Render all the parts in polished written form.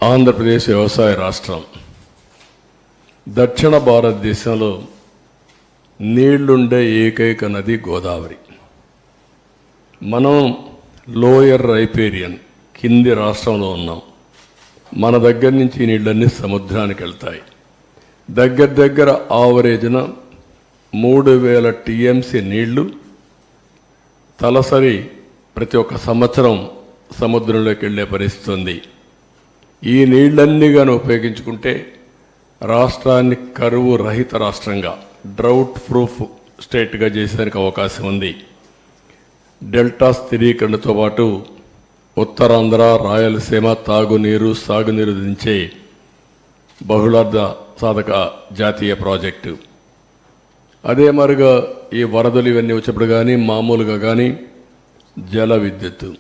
ఆంధ్రప్రదేశ్ వ్యవసాయ రాష్ట్రం దక్షిణ భారతదేశంలో నీళ్లుండే ఏకైక నది గోదావరి. మనం లోయర్ రైపేరియన్ కింది రాష్ట్రంలో ఉన్నాం. మన దగ్గర నుంచి నీళ్ళన్నీ సముద్రానికి వెళ్తాయి. దగ్గర ఆవరేజ్న 3000 టీఎంసీ నీళ్లు తలసరి ప్రతి ఒక్క సంవత్సరం సముద్రంలోకి వెళ్ళే పరిస్థితి ఉంది. ఈ నీళ్ళన్నీ కానీ ఉపయోగించుకుంటే రాష్ట్రాన్ని కరువు రహిత రాష్ట్రంగా, డ్రౌట్ ప్రూఫ్ స్టేట్గా చేసేందుకు అవకాశం ఉంది. డెల్టా స్థిరీకరణతో పాటు ఉత్తరాంధ్ర, రాయలసీమ తాగునీరు, సాగునీరు దించే బహుళార్థ సాధక జాతీయ ప్రాజెక్టు. అదే మరుగా ఈ వరదలు ఇవన్నీ వచ్చినప్పుడు కానీ మామూలుగా కానీ జల విద్యుత్తు,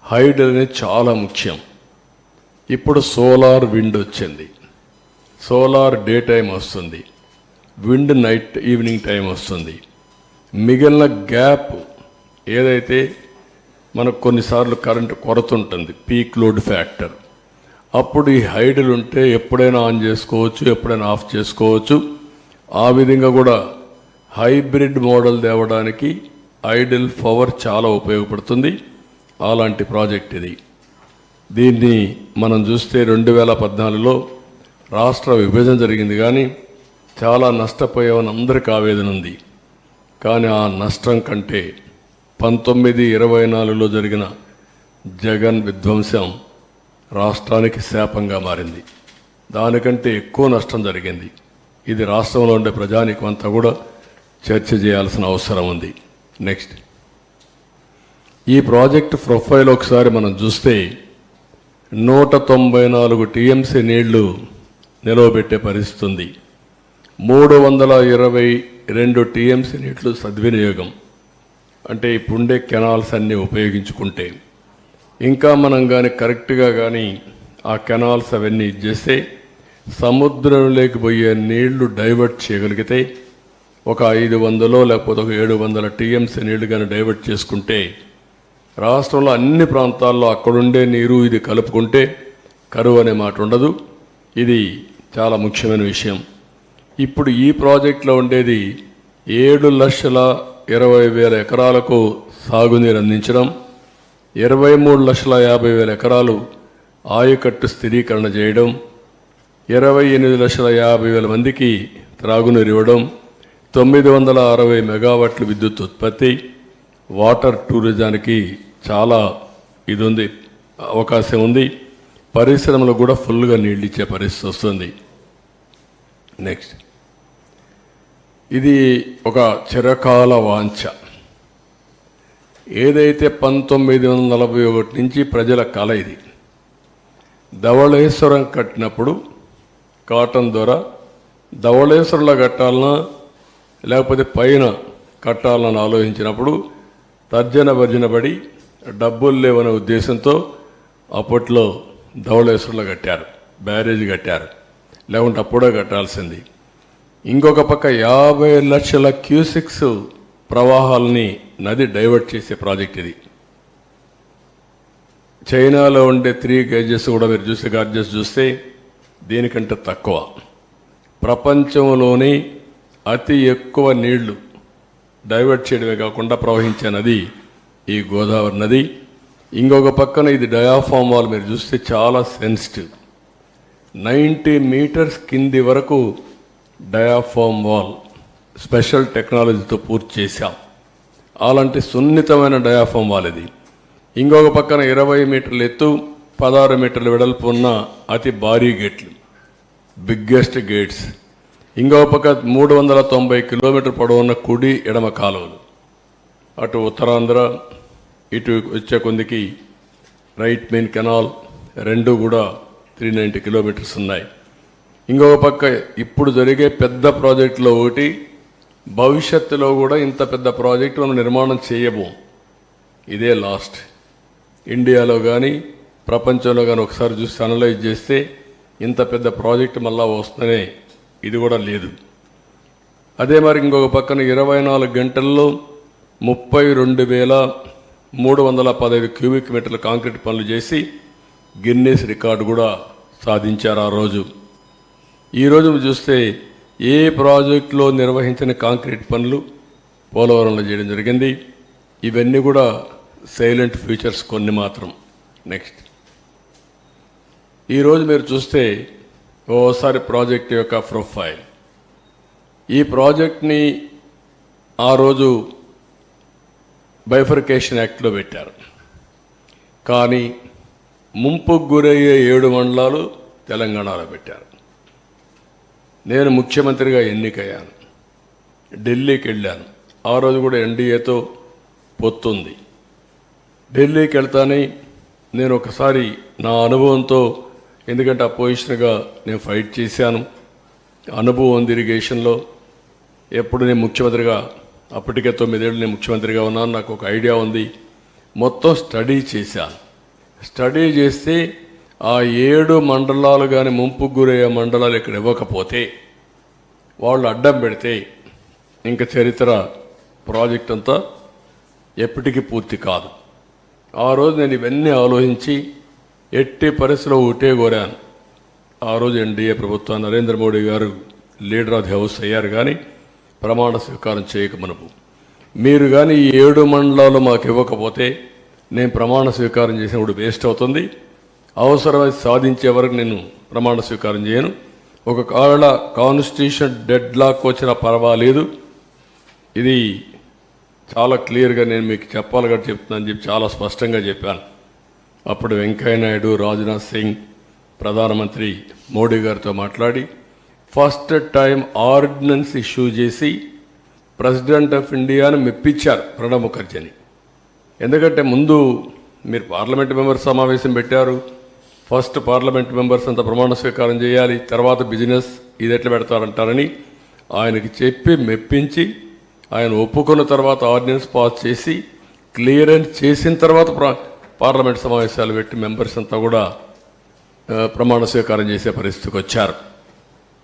హైడ్రో అనేది చాలా ముఖ్యం. ఇప్పుడు సోలార్ విండ్ వచ్చింది. సోలార్ డే టైం వస్తుంది, విండ్ నైట్ ఈవినింగ్ టైం వస్తుంది. మిగిలిన గ్యాప్ ఏదైతే మనకు కొన్నిసార్లు కరెంటు కొరత ఉంటుంది, పీక్ లోడ్ ఫ్యాక్టర్, అప్పుడు ఈ హైడల్ ఉంటే ఎప్పుడైనా ఆన్ చేసుకోవచ్చు, ఎప్పుడైనా ఆఫ్ చేసుకోవచ్చు. ఆ విధంగా కూడా హైబ్రిడ్ మోడల్ తేవడానికి ఐడల్ పవర్ చాలా ఉపయోగపడుతుంది. అలాంటి ప్రాజెక్ట్ ఇది. దీన్ని మనం చూస్తే 2014లో రాష్ట్ర విభజన జరిగింది, కానీ చాలా నష్టపోయామని అందరికీ ఆవేదన ఉంది. కానీ ఆ నష్టం కంటే 1924లో జరిగిన జగన్ విధ్వంసం రాష్ట్రానికి శాపంగా మారింది. దానికంటే ఎక్కువ నష్టం జరిగింది. ఇది రాష్ట్రంలో ఉండే ప్రజానీకం అంతా కూడా చర్చ చేయాల్సిన అవసరం ఉంది. నెక్స్ట్, ఈ ప్రాజెక్టు ప్రొఫైల్ ఒకసారి మనం చూస్తే 194 టీఎంసీ నీళ్లు నిలవబెట్టే పరిస్థితి ఉంది. 322 టీఎంసీ నీళ్లు సద్వినియోగం, అంటే ఇప్పుడుండే కెనాల్స్ అన్నీ ఉపయోగించుకుంటే. ఇంకా మనం కానీ కరెక్ట్గా కానీ ఆ కెనాల్స్ అవన్నీ ఇచ్చేస్తే సముద్రంలోకి పోయే నీళ్లు డైవర్ట్ చేయగలిగితే ఒక 500 లేకపోతే ఒక 700 టీఎంసీ నీళ్లు కానీ డైవర్ట్ చేసుకుంటే రాష్ట్రంలో అన్ని ప్రాంతాల్లో అక్కడుండే నీరు ఇది కలుపుకుంటే కరువు అనే మాట ఉండదు. ఇది చాలా ముఖ్యమైన విషయం. ఇప్పుడు ఈ ప్రాజెక్టులో ఉండేది 7,20,000 ఎకరాలకు సాగునీరు అందించడం, 23,50,000 ఎకరాలు ఆయకట్టు స్థిరీకరణ చేయడం, 28,50,000 మందికి త్రాగునీరు ఇవ్వడం, 960 మెగావాట్ల విద్యుత్ ఉత్పత్తి, వాటర్ టూరిజానికి చాలా ఇది ఉంది, అవకాశం ఉంది. పరిశ్రమలు కూడా ఫుల్గా నీళ్ళు ఇచ్చే పరిస్థితి వస్తుంది. నెక్స్ట్, ఇది ఒక చిరకాల వాంఛ. ఏదైతే 1941 నుంచి ప్రజల కళ ఇది. ధవళేశ్వరం కట్టినప్పుడు కాటన్ ద్వారా ధవళేశ్వరంలో కట్టాలన్నా లేకపోతే పైన కట్టాలని ఆలోచించినప్పుడు తర్జన భర్జన పడి డబ్బులు లేవనే ఉద్దేశంతో అప్పట్లో ధవళేశ్వరంలో కట్టారు, బ్యారేజ్ కట్టారు. లేకుంటే అప్పుడే కట్టాల్సింది. ఇంకొక పక్క 50 లక్షల క్యూసిక్స్ ప్రవాహాలని నది డైవర్ట్ చేసే ప్రాజెక్ట్ ఇది. చైనాలో ఉండే 3 గేజెస్ కూడా మీరు చూస్తే గార్జెస్ చూస్తే దీనికంటే తక్కువ. ప్రపంచంలోని అతి ఎక్కువ నీళ్లు డైవర్ట్ చేయడమే కాకుండా ప్రవహించే నది ఈ గోదావరి నది. ఇంకొక పక్కన ఇది డయాఫామ్ వాల్ మీరు చూస్తే చాలా సెన్సిటివ్. 90 మీటర్స్ కింది వరకు డయాఫామ్ వాల్ స్పెషల్ టెక్నాలజీతో పూర్తి చేశాం. అలాంటి సున్నితమైన డయాఫామ్ వాల్ ఇది. ఇంకొక పక్కన 20 మీటర్ల ఎత్తు, 16 మీటర్ల వెడల్పు ఉన్న అతి భారీ గేట్లు, బిగ్గెస్ట్ గేట్స్. ఇంకొక పక్క 390 కిలోమీటర్ పొడవున్న కుడి ఎడమ కాలువలు. అటు ఉత్తరాంధ్ర ఇటు వచ్చే కొందికి రైట్ మెయిన్ కెనాల్ రెండు కూడా 390 కిలోమీటర్స్ ఉన్నాయి. ఇంకొక పక్క ఇప్పుడు జరిగే పెద్ద ప్రాజెక్టులో ఒకటి, భవిష్యత్తులో కూడా ఇంత పెద్ద ప్రాజెక్టు మనం నిర్మాణం చేయబోం. ఇదే లాస్ట్. ఇండియాలో కానీ ప్రపంచంలో కానీ ఒకసారి చూసి అనలైజ్ చేస్తే ఇంత పెద్ద ప్రాజెక్టు మళ్ళా వస్తూనే ఇది కూడా లేదు. అదే మరి ఇంకొక పక్కన 24 గంటల్లో 32,315 క్యూబిక్ మీటర్ల కాంక్రీట్ పనులు చేసి గిన్నెస్ రికార్డు కూడా సాధించారు ఆ రోజు. ఈరోజు చూస్తే ఏ ప్రాజెక్టులో నిర్వహించిన కాంక్రీట్ పనులు పోలవరంలో చేయడం జరిగింది. ఇవన్నీ కూడా సైలెంట్ ఫ్యూచర్స్ కొన్ని మాత్రం. నెక్స్ట్, ఈరోజు మీరు చూస్తే ఓసారి ప్రాజెక్ట్ యొక్క ప్రొఫైల్, ఈ ప్రాజెక్ట్ని ఆ రోజు బైఫర్కేషన్ యాక్ట్లో పెట్టారు. కానీ ముంపుకు గురయ్యే 7 మండలాలు తెలంగాణలో పెట్టారు. నేను ముఖ్యమంత్రిగా ఎన్నికయ్యాను, ఢిల్లీకి వెళ్ళాను. ఆ రోజు కూడా ఎన్డీఏతో పొత్తుంది. ఢిల్లీకి వెళ్తానే నేను ఒకసారి నా అనుభవంతో, ఎందుకంటే అపోజిషన్గా నేను ఫైట్ చేశాను, అనుభవం ఉంది ఇరిగేషన్లో. ఎప్పుడు నేను ముఖ్యమంత్రిగా, అప్పటికే 9 ఏళ్ళు నేను ముఖ్యమంత్రిగా ఉన్నాను, నాకు ఒక ఐడియా ఉంది. మొత్తం స్టడీ చేశాను. స్టడీ చేస్తే ఆ 7 మండలాలు కానీ ముంపుకు గురయ్యే మండలాలు ఇక్కడ ఇవ్వకపోతే, వాళ్ళు అడ్డం పెడితే ఇంకా చరిత్ర ప్రాజెక్ట్ అంతా ఎప్పటికీ పూర్తి కాదు. ఆ రోజు నేను ఇవన్నీ ఆలోచించి ఎట్టి పరిస్థితిలో ఒకటే కోరాను. ఆ రోజు ఎన్డీఏ ప్రభుత్వం, నరేంద్ర మోడీ గారు లీడర్ ఆఫ్ ది హౌస్ అయ్యారు. కానీ ప్రమాణ స్వీకారం చేయక మునుపు మీరు కానీ ఈ 7 మండలాలు మాకు ఇవ్వకపోతే నేను ప్రమాణ స్వీకారం చేసినప్పుడు వేస్ట్ అవుతుంది. అవసరమైతే సాధించే వరకు నేను ప్రమాణ స్వీకారం చేయను. ఒక కాన్స్టిట్యూషన్ డెడ్ లాక్ వచ్చినా పర్వాలేదు, ఇది చాలా క్లియర్గా నేను మీకు చెప్పాలి కాబట్టి చెప్తున్నాను చెప్పి చాలా స్పష్టంగా చెప్పాను. అప్పుడు వెంకయ్య నాయుడు, రాజ్నాథ్ సింగ్, ప్రధానమంత్రి మోడీ గారితో మాట్లాడి ఫస్ట్ టైం ఆర్డినెన్స్ ఇష్యూ చేసి ప్రెసిడెంట్ ఆఫ్ ఇండియాను మెప్పించారు ప్రణబ్ ముఖర్జీని. ఎందుకంటే ముందు మీరు పార్లమెంట్ మెంబర్స్ సమావేశం పెట్టారు, ఫస్ట్ పార్లమెంట్ మెంబర్స్ అంతా ప్రమాణ స్వీకారం చేయాలి, తర్వాత బిజినెస్ ఇది ఎట్లా పెడతారంటారని ఆయనకి చెప్పి మెప్పించి ఆయన ఒప్పుకున్న తర్వాత ఆర్డినెన్స్ పాస్ చేసి క్లియరెన్స్ చేసిన తర్వాత పార్లమెంట్ సమావేశాలు పెట్టి మెంబర్స్ అంతా కూడా ప్రమాణ స్వీకారం చేసే పరిస్థితికి వచ్చారు.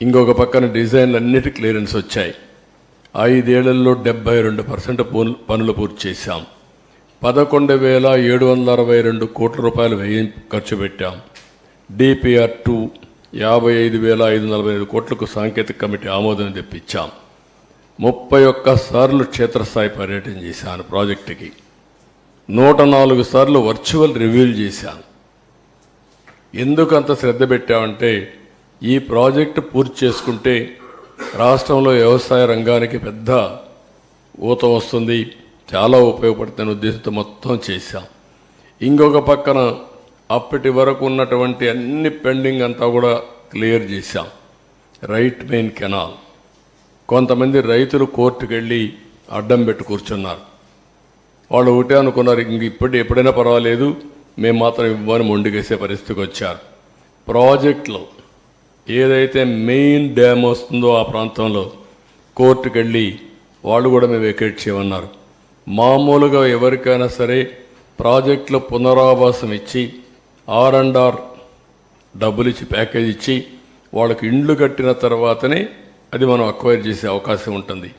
ఇంకొక పక్కన డిజైన్లు అన్నిటి క్లియరెన్స్ వచ్చాయి. 5 ఏళ్లలో 72% పనులు పూర్తి చేశాం. 11,762 కోట్ల రూపాయలు ఖర్చు పెట్టాం. డిపిఆర్ 2 55,545 కోట్లకు సాంకేతిక కమిటీ ఆమోదం తెప్పించాం. 31 సార్లు క్షేత్రస్థాయి పర్యటన చేశాను ప్రాజెక్టుకి. 104 సార్లు వర్చువల్ రివ్యూలు చేశాను. ఎందుకు అంత శ్రద్ధ పెట్టామంటే ఈ ప్రాజెక్టు పూర్తి చేసుకుంటే రాష్ట్రంలో వ్యవసాయ రంగానికి పెద్ద ఊత వస్తుంది, చాలా ఉపయోగపడుతున్న ఉద్దేశంతో మొత్తం చేశాం. ఇంకొక పక్కన అప్పటి వరకు ఉన్నటువంటి అన్ని పెండింగ్ అంతా కూడా క్లియర్ చేశాం. రైట్ మెయిన్ కెనాల్, కొంతమంది రైతులు కోర్టుకు వెళ్ళి అడ్డం పెట్టి కూర్చున్నారు. వాళ్ళు ఒకటే అనుకున్నారు, ఇంక ఎప్పుడైనా పర్వాలేదు మేము మాత్రం ఇవ్వని మొండికేసే పరిస్థితికి వచ్చారు. ప్రాజెక్టులో ఏదైతే మెయిన్ డ్యామ్ వస్తుందో ఆ ప్రాంతంలో కోర్టుకు వెళ్ళి వాళ్ళు కూడా మేము వెకేట్ చేయమన్నారు. మామూలుగా ఎవరికైనా సరే ప్రాజెక్టులో పునరావాసం ఇచ్చి R&R డబ్బులు ఇచ్చి ప్యాకేజ్ ఇచ్చి వాళ్ళకి ఇండ్లు కట్టిన తర్వాతనే అది మనం అక్వైర్ చేసే అవకాశం ఉంటుంది.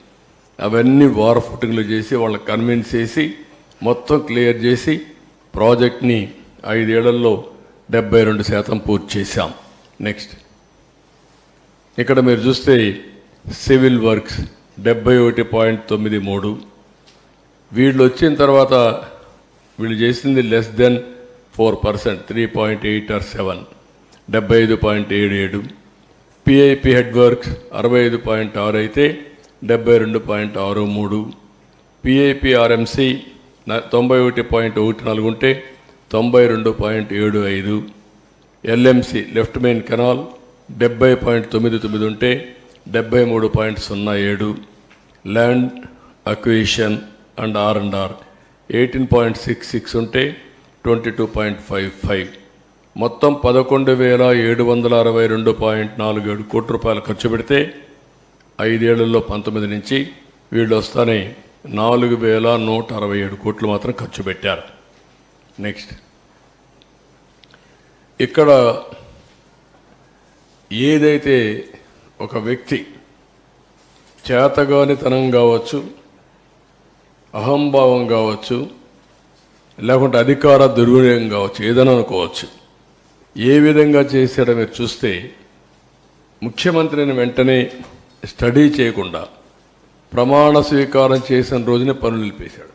అవన్నీ వార్ ఫుటింగ్లు చేసి వాళ్ళకి కన్విన్స్ చేసి మొత్తం క్లియర్ చేసి ప్రాజెక్ట్ని 5 ఏళ్లలో 72% పూర్తి చేశాం. నెక్స్ట్, ఇక్కడ మీరు చూస్తే సివిల్ వర్క్స్ 71.93. వీళ్ళు వచ్చిన తర్వాత వీళ్ళు చేసింది less than 4%, 3.8 or 7, 75.77. PIP head works 65.6 అయితే 72.63. పిఐపి ఆర్ఎంసి 91.14 ఉంటే 92.75. ఎల్ఎంసి లెఫ్ట్ మెయిన్ కెనాల్ 70.99 ఉంటే 73.07. ల్యాండ్ అక్విజిషన్ అండ్ R&R 18.66 ఉంటే 22.55. మొత్తం 11,762.47 కోట్ల రూపాయలు ఖర్చు పెడితే 5 ఏళ్లలో 19 నుంచి వీళ్ళు వస్తానే 4,167 కోట్లు మాత్రం ఖర్చు పెట్టారు. నెక్స్ట్, ఇక్కడ ఏదైతే ఒక వ్యక్తి చేతగానితనం కావచ్చు, అహంభావం కావచ్చు, లేకుంటే అధికార దుర్వినియోగం కావచ్చు, ఏదైనా అనుకోవచ్చు, ఏ విధంగా చేశాడో మీరు చూస్తే ముఖ్యమంత్రిని వెంటనే స్టడీ చేయకుండా ప్రమాణ స్వీకారం చేసిన రోజునే పనులు నిలిపేశాడు.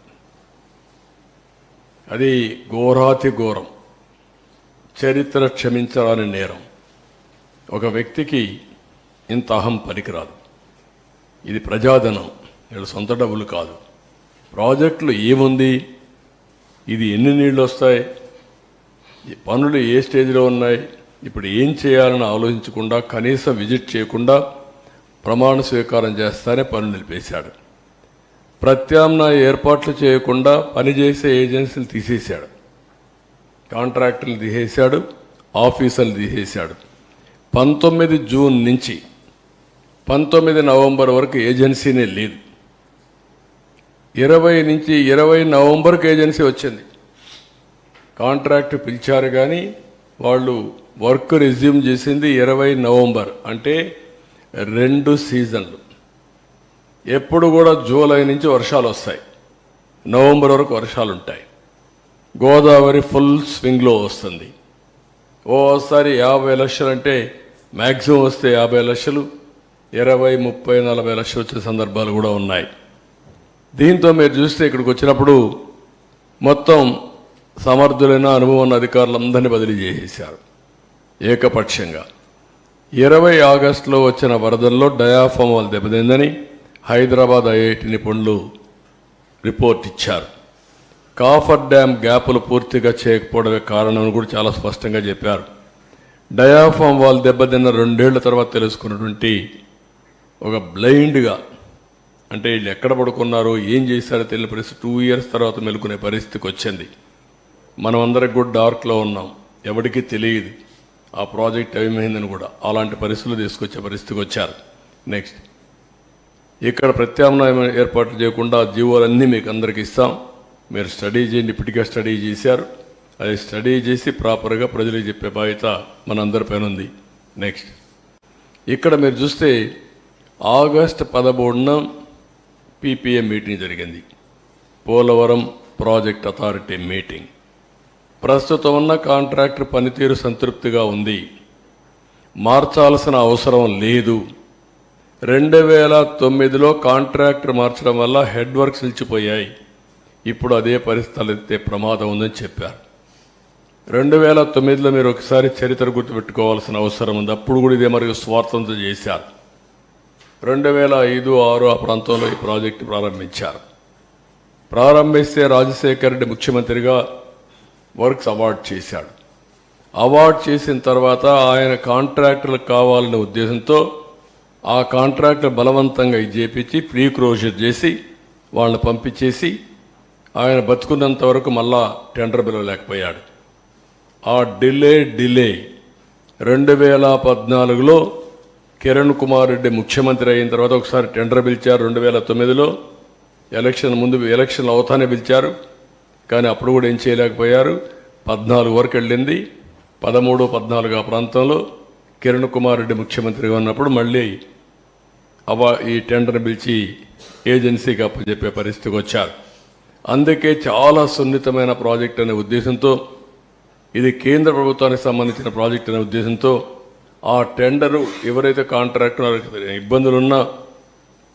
అది ఘోరాతి ఘోరం, చరిత్ర క్షమించరాని నేరం. ఒక వ్యక్తికి ఇంత అహం పనికిరాదు. ఇది ప్రజాధనం, వీళ్ళ సొంత డబ్బులు కాదు. ప్రాజెక్టులు ఏముంది, ఇది ఎన్ని నీళ్ళు వస్తాయి, ఈ పనులు ఏ స్టేజ్లో ఉన్నాయి, ఇప్పుడు ఏం చేయాలని ఆలోచించకుండా కనీసం విజిట్ చేయకుండా ప్రమాణ స్వీకారం చేస్తానే పనులు నిలిపేశాడు. ప్రత్యామ్నాయ ఏర్పాట్లు చేయకుండా పనిచేసే ఏజెన్సీలు తీసేశాడు, కాంట్రాక్టర్లు తీసేశాడు, ఆఫీసర్లు తీసేశాడు. 19 జూన్ నుంచి 19 నవంబర్ వరకు ఏజెన్సీనే లేదు. 20 నుంచి 20 నవంబర్కి ఏజెన్సీ వచ్చింది. కాంట్రాక్ట్ పిలిచారు కానీ వాళ్ళు వర్క్ రెజ్యూమ్ చేసింది 20 నవంబర్, అంటే 2 సీజన్లు. ఎప్పుడు కూడా జూలై నుంచి వర్షాలు వస్తాయి, నవంబర్ వరకు వర్షాలు ఉంటాయి. గోదావరి ఫుల్ స్వింగ్లో వస్తుంది. ఓసారి 50 లక్షలు అంటే మ్యాక్సిమం వస్తే 50 లక్షలు, 20, 30, 40 లక్షలు వచ్చే సందర్భాలు కూడా ఉన్నాయి. దీంతో మీరు చూస్తే ఇక్కడికి వచ్చినప్పుడు మొత్తం సమర్థులైన అనుభవం ఉన్న అధికారులందరినీ బదిలీ చేసేశారు ఏకపక్షంగా. 20 ఆగస్టులో వచ్చిన వరదల్లో డయాఫామ్ వాళ్ళు దెబ్బతిందని హైదరాబాద్ ఐఐటి నిపుణులు రిపోర్ట్ ఇచ్చారు. కాఫర్ డ్యామ్ గ్యాపులు పూర్తిగా చేయకపోవడమే కారణం కూడా చాలా స్పష్టంగా చెప్పారు. డయాఫామ్ వాళ్ళు దెబ్బతిన్న 2 ఏళ్ల తర్వాత తెలుసుకున్నటువంటి ఒక బ్లైండ్గా, అంటే వీళ్ళు ఎక్కడ పడుకున్నారో ఏం చేశారో తెలియని పరిస్థితి 2 ఇయర్స్ తర్వాత మెలుకునే పరిస్థితికి వచ్చింది. మనం అందరికి కూడా డార్క్లో ఉన్నాం, ఎవరికీ తెలియదు ఆ ప్రాజెక్ట్ ఏమైందని కూడా. అలాంటి పరిస్థితులు తీసుకొచ్చే పరిస్థితికి వచ్చారు. నెక్స్ట్, ఇక్కడ ప్రత్యామ్నాయం ఏర్పాట్లు చేయకుండా జీవోలన్నీ మీకు అందరికి ఇస్తాం, మీరు స్టడీ చేయండి. ఇప్పటికే స్టడీ చేశారు, అది స్టడీ చేసి ప్రాపర్గా ప్రజలకు చెప్పే బాధ్యత మనందరిపైన ఉంది. నెక్స్ట్, ఇక్కడ మీరు చూస్తే ఆగస్టు 13న పీపీఏ మీటింగ్ జరిగింది, పోలవరం ప్రాజెక్ట్ అథారిటీ మీటింగ్. ప్రస్తుతం ఉన్న కాంట్రాక్టర్ పనితీరు సంతృప్తిగా ఉంది, మార్చాల్సిన అవసరం లేదు. 2009లో కాంట్రాక్టర్ మార్చడం వల్ల హెడ్ వర్క్స్ నిలిచిపోయాయి, ఇప్పుడు అదే పరిస్థితులు ఎత్తే ప్రమాదం ఉందని చెప్పారు. 2009లో మీరు ఒకసారి చరిత్ర గుర్తుపెట్టుకోవాల్సిన అవసరం ఉంది. అప్పుడు కూడా ఇదే మరి స్వార్థంతో చేశారు. 2005, 2006 ఆ ప్రాంతంలో ఈ ప్రాజెక్టు ప్రారంభించారు. ప్రారంభిస్తే రాజశేఖర్ రెడ్డి ముఖ్యమంత్రిగా వర్క్స్ అవార్డ్ చేశాడు. అవార్డ్ చేసిన తర్వాత ఆయన కాంట్రాక్టర్లకు కావాలనే ఉద్దేశంతో ఆ కాంట్రాక్టర్ బలవంతంగా ఇది చేపించి ప్రీ క్లోజర్ చేసి వాళ్ళని పంపించేసి ఆయన బతుకున్నంత వరకు మళ్ళా టెండర్ పిలవలేకపోయాడు. ఆ డిలే 2014లో కిరణ్ కుమార్ రెడ్డి ముఖ్యమంత్రి అయిన తర్వాత ఒకసారి టెండర్ పిలిచారు. 2009లో ఎలక్షన్ అవుతానే పిలిచారు, కానీ అప్పుడు కూడా ఏం చేయలేకపోయారు. 14 వరకు వెళ్ళింది. 13, 14 ఆ ప్రాంతంలో కిరణ్ కుమార్ రెడ్డి ముఖ్యమంత్రిగా ఉన్నప్పుడు మళ్ళీ ఈ టెండర్ పిలిచి ఏజెన్సీకి అప్పచెప్పే పరిస్థితికి వచ్చారు. అందుకే చాలా సున్నితమైన ప్రాజెక్ట్ అనే ఉద్దేశంతో, ఇది కేంద్ర ప్రభుత్వానికి సంబంధించిన ప్రాజెక్ట్ అనే ఉద్దేశంతో ఆ టెండరు ఎవరైతే కాంట్రాక్టర్ ఇబ్బందులున్నా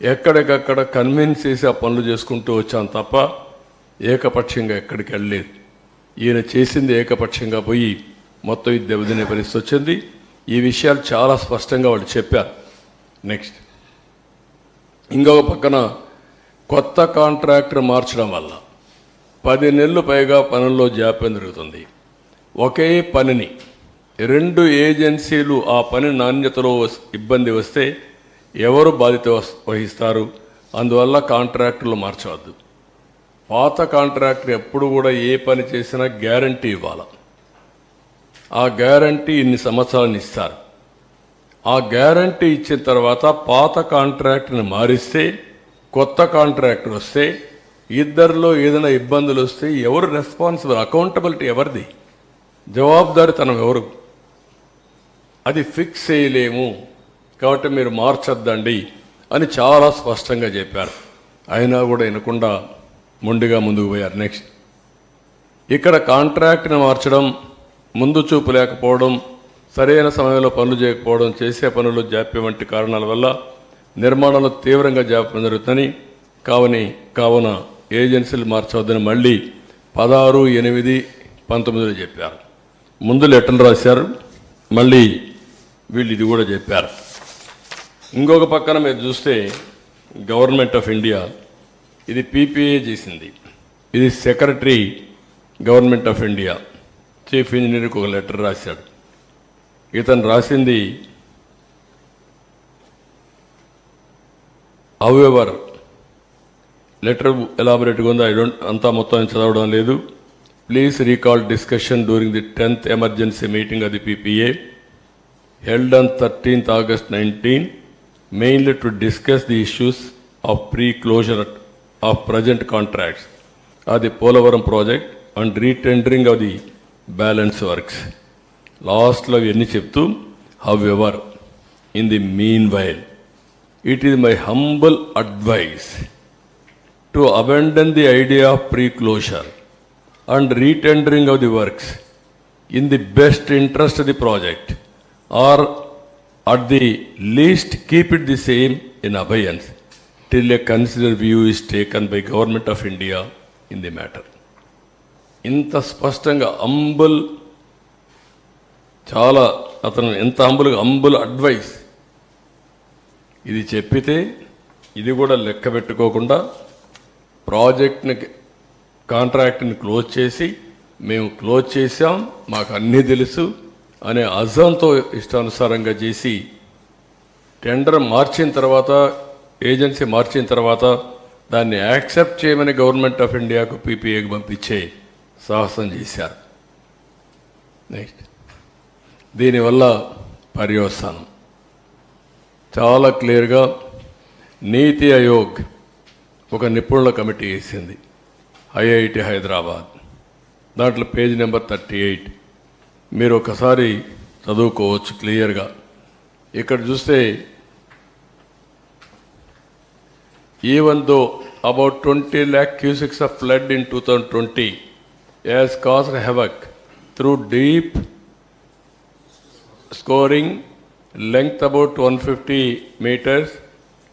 ఎక్కడికక్కడ కన్విన్స్ చేసి ఆ పనులు చేసుకుంటూ వచ్చాం తప్ప ఏకపక్షంగా ఎక్కడికి వెళ్ళలేదు. ఈయన చేసింది ఏకపక్షంగా పోయి మొత్తం ఇది దెబ్బతినే పరిస్థితి వచ్చింది. ఈ విషయాలు చాలా స్పష్టంగా వాళ్ళు చెప్పారు. నెక్స్ట్, ఇంకొక పక్కన కొత్త కాంట్రాక్టర్ మార్చడం వల్ల 10 నెలలు పైగా పనుల్లో జాప్యం జరుగుతుంది. ఒకే పనిని 2 ఏజెన్సీలు ఆ పని నాణ్యతలో ఇబ్బంది వస్తే ఎవరు బాధ్యత వహిస్తారు? అందువల్ల కాంట్రాక్టర్లు మార్చవద్దు. పాత కాంట్రాక్టర్ ఎప్పుడు కూడా ఏ పని చేసినా గ్యారంటీ ఇవ్వాలి. ఆ గ్యారంటీ ఇన్ని సంవత్సరాలను ఇస్తారు. ఆ గ్యారంటీ ఇచ్చిన తర్వాత పాత కాంట్రాక్టర్ని మారిస్తే కొత్త కాంట్రాక్టర్ వస్తే ఇద్దరిలో ఏదైనా ఇబ్బందులు వస్తే ఎవరు రెస్పాన్సిబుల్? అకౌంటబిలిటీ ఎవరిది? జవాబుదారీతనం ఎవరు? అది ఫిక్స్ చేయలేము, కాబట్టి మీరు మార్చొద్దండి అని చాలా స్పష్టంగా చెప్పారు. అయినా కూడా వినకుండా మొండిగా ముందుకు పోయారు. నెక్స్ట్, ఇక్కడ కాంట్రాక్ట్ని మార్చడం ముందు చూపు లేకపోవడం, సరైన సమయంలో పనులు చేయకపోవడం, చేసే పనులు జాప్యం వంటి కారణాల వల్ల నిర్మాణంలో తీవ్రంగా జాప్యం జరుగుతుందని కావున ఏజెన్సీలు మార్చవద్దని మళ్ళీ 16/8/19 చెప్పారు. ముందు లెటర్లు రాశారు, మళ్ళీ వీళ్ళు ఇది కూడా చెప్పారు. ఇంకొక పక్కన మీరు చూస్తే గవర్నమెంట్ ఆఫ్ ఇండియా ఇది పీపీఏ చేసింది. ఇది secretary Government of India chief ఇంజనీర్కి ఒక లెటర్ రాశాడు. ఇతను రాసింది హౌఎవర్ లెటర్ ఎలాబొరేట్గా ఉందో అంతా మొత్తం చదవడం లేదు. Please recall discussion during the 10th emergency meeting of the PPA held on 13th August 19, mainly to discuss the issues of pre-closure of present contracts of the Polavaram project and retendering of the balance works. Last lo enni cheptu, however, in the meanwhile, it is my humble advice to abandon the idea of pre-closure and retendering of the works in the best interest of the project, or at the least keep it the same in abeyance till a considered view is taken by Government of India in the matter. ఇంత స్పష్టంగా చాలా అతను ఎంత humble advice ఇది చెప్పితే ఇది కూడా లెక్క పెట్టుకోకుండా ప్రాజెక్ట్ని కాంట్రాక్ట్ని క్లోజ్ చేసి మేము క్లోజ్ చేసాం, మాకు అన్నీ తెలుసు అనే అజంతో ఇష్టానుసారంగా చేసి టెండర్ మార్చిన తర్వాత, ఏజెన్సీ మార్చిన తర్వాత దాన్ని యాక్సెప్ట్ చేయమని గవర్నమెంట్ ఆఫ్ ఇండియాకు పీపీఏకి పంపించే సాహసం చేశారు. నెక్స్ట్, దీనివల్ల పర్యవసానం చాలా క్లియర్గా నీతి ఆయోగ్ ఒక నిపుణుల కమిటీ వేసింది, ఐఐటి హైదరాబాద్. దాంట్లో పేజ్ నెంబర్ 38 మీరు ఒకసారి చదువుకోవచ్చు క్లియర్గా. ఇక్కడ చూస్తే even though about 20 lakh cusics of flood in 2020 has caused havoc through deep scoring, length about 150 meters,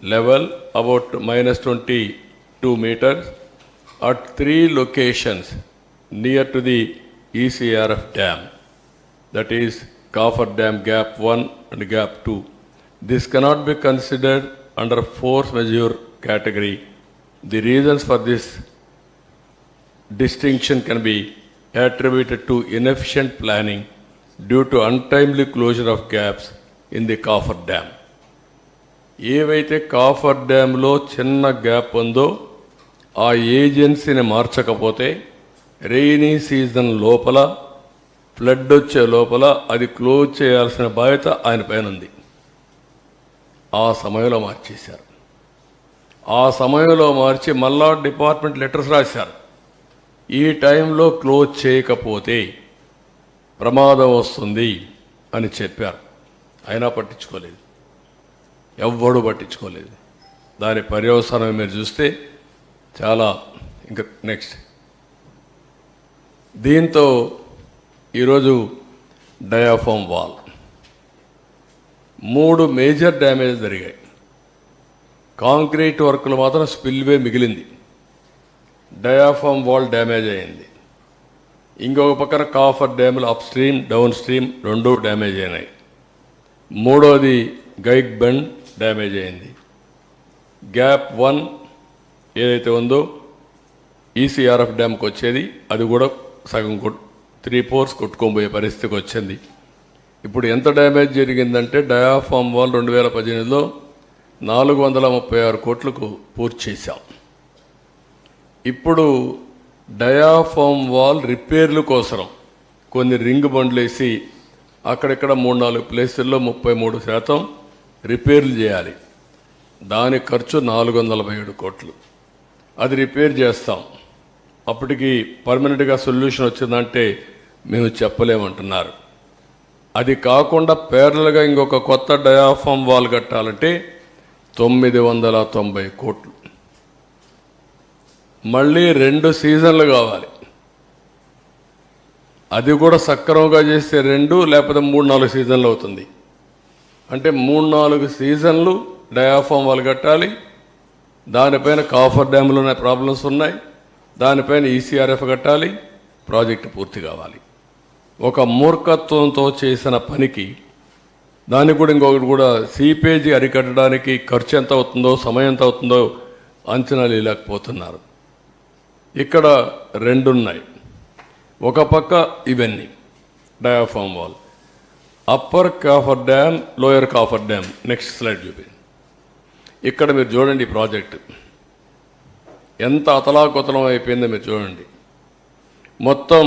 level about -22 meters at 3 locations near to the ECRF dam, that is Coffer Dam Gap 1 and Gap 2. This cannot be considered under force majeure category. The reasons for this distinction can be attributed to inefficient planning due to untimely closure of gaps in the Coffer Dam. ఏవైతే copper డ్యాంలో చిన్న gap ఉందో ఆ ఏజెన్సీని మార్చకపోతే rainy season లోపల, flood వచ్చే లోపల అది close చేయాల్సిన బాధ్యత ఆయన పైన ఉంది. ఆ సమయంలో మార్చేశారు. ఆ సమయంలో మార్చి మళ్ళా డిపార్ట్మెంట్ లెటర్స్ రాశారు, ఈ టైంలో క్లోజ్ చేయకపోతే ప్రమాదం వస్తుంది అని చెప్పారు. అయినా పట్టించుకోలేదు, ఎవ్వడూ పట్టించుకోలేదు. దాని పర్యవసానం మీరు చూస్తే చాలా. ఇంకా నెక్స్ట్, దీంతో ఈరోజు డయాఫామ్ వాల్ 3 మేజర్ డ్యామేజ్ జరిగాయి. కాంక్రీట్ వర్క్లు మాత్రం స్పిల్వే మిగిలింది, డయాఫామ్ వాల్ డ్యామేజ్ అయింది. ఇంకొక పక్కన కాఫర్ డ్యాములు up stream, down stream 2 damage అయినాయి. మూడోది గైక్ బెండ్ డ్యామేజ్ అయింది. గ్యాప్ 1 ఏదైతే ఉందో ఈసీఆర్ఎఫ్ డ్యామ్కి వచ్చేది, అది కూడా సగం 3/4 కొట్టుకోబోయే పరిస్థితికి వచ్చింది. ఇప్పుడు ఎంత డ్యామేజ్ జరిగిందంటే డయాఫామ్ వాల్ 2018లో 436 కోట్లకు పూర్తి చేశాం. ఇప్పుడు డయాఫామ్ వాల్ రిపేర్ల కోసం కొన్ని రింగ్ బండ్లు వేసి అక్కడెక్కడ 3-4 ప్లేసుల్లో 33% రిపేర్లు చేయాలి. దాని ఖర్చు 447 కోట్లు. అది రిపేర్ చేస్తాం. అప్పటికి పర్మనెంట్గా సొల్యూషన్ వచ్చిందంటే మేము చెప్పలేమంటున్నారు. అది కాకుండా పేర్లుగా ఇంకొక కొత్త డయాఫామ్ వాల్ కట్టాలంటే 990 కోట్లు. మళ్ళీ 2 సీజన్లు కావాలి. అది కూడా సక్రమంగా చేస్తే 2 లేకపోతే 3-4 సీజన్లు అవుతుంది. అంటే 3-4 సీజన్లు డయాఫామ్ వాళ్ళు కట్టాలి. దానిపైన కాఫర్ డ్యాములు ఉన్న ప్రాబ్లమ్స్ ఉన్నాయి. దానిపైన ఈసీఆర్ఎఫ్ కట్టాలి. ప్రాజెక్టు పూర్తి కావాలి. ఒక మూర్ఖత్వంతో చేసిన పనికి దానికి కూడా ఇంకొకటి కూడా సీపేజీ అరికట్టడానికి ఖర్చు ఎంత అవుతుందో సమయం ఎంత అవుతుందో అంచనాలు వేయలేకపోతున్నారు. ఇక్కడ 2 ఉన్నాయి. ఒక పక్క ఇవన్నీ diaphragm wall, upper coffer dam, lower coffer dam. Next slide చూపి. ఇక్కడ మీరు చూడండి ఈ ప్రాజెక్టు ఎంత అతలాకుతలం అయిపోయిందో మీరు చూడండి. మొత్తం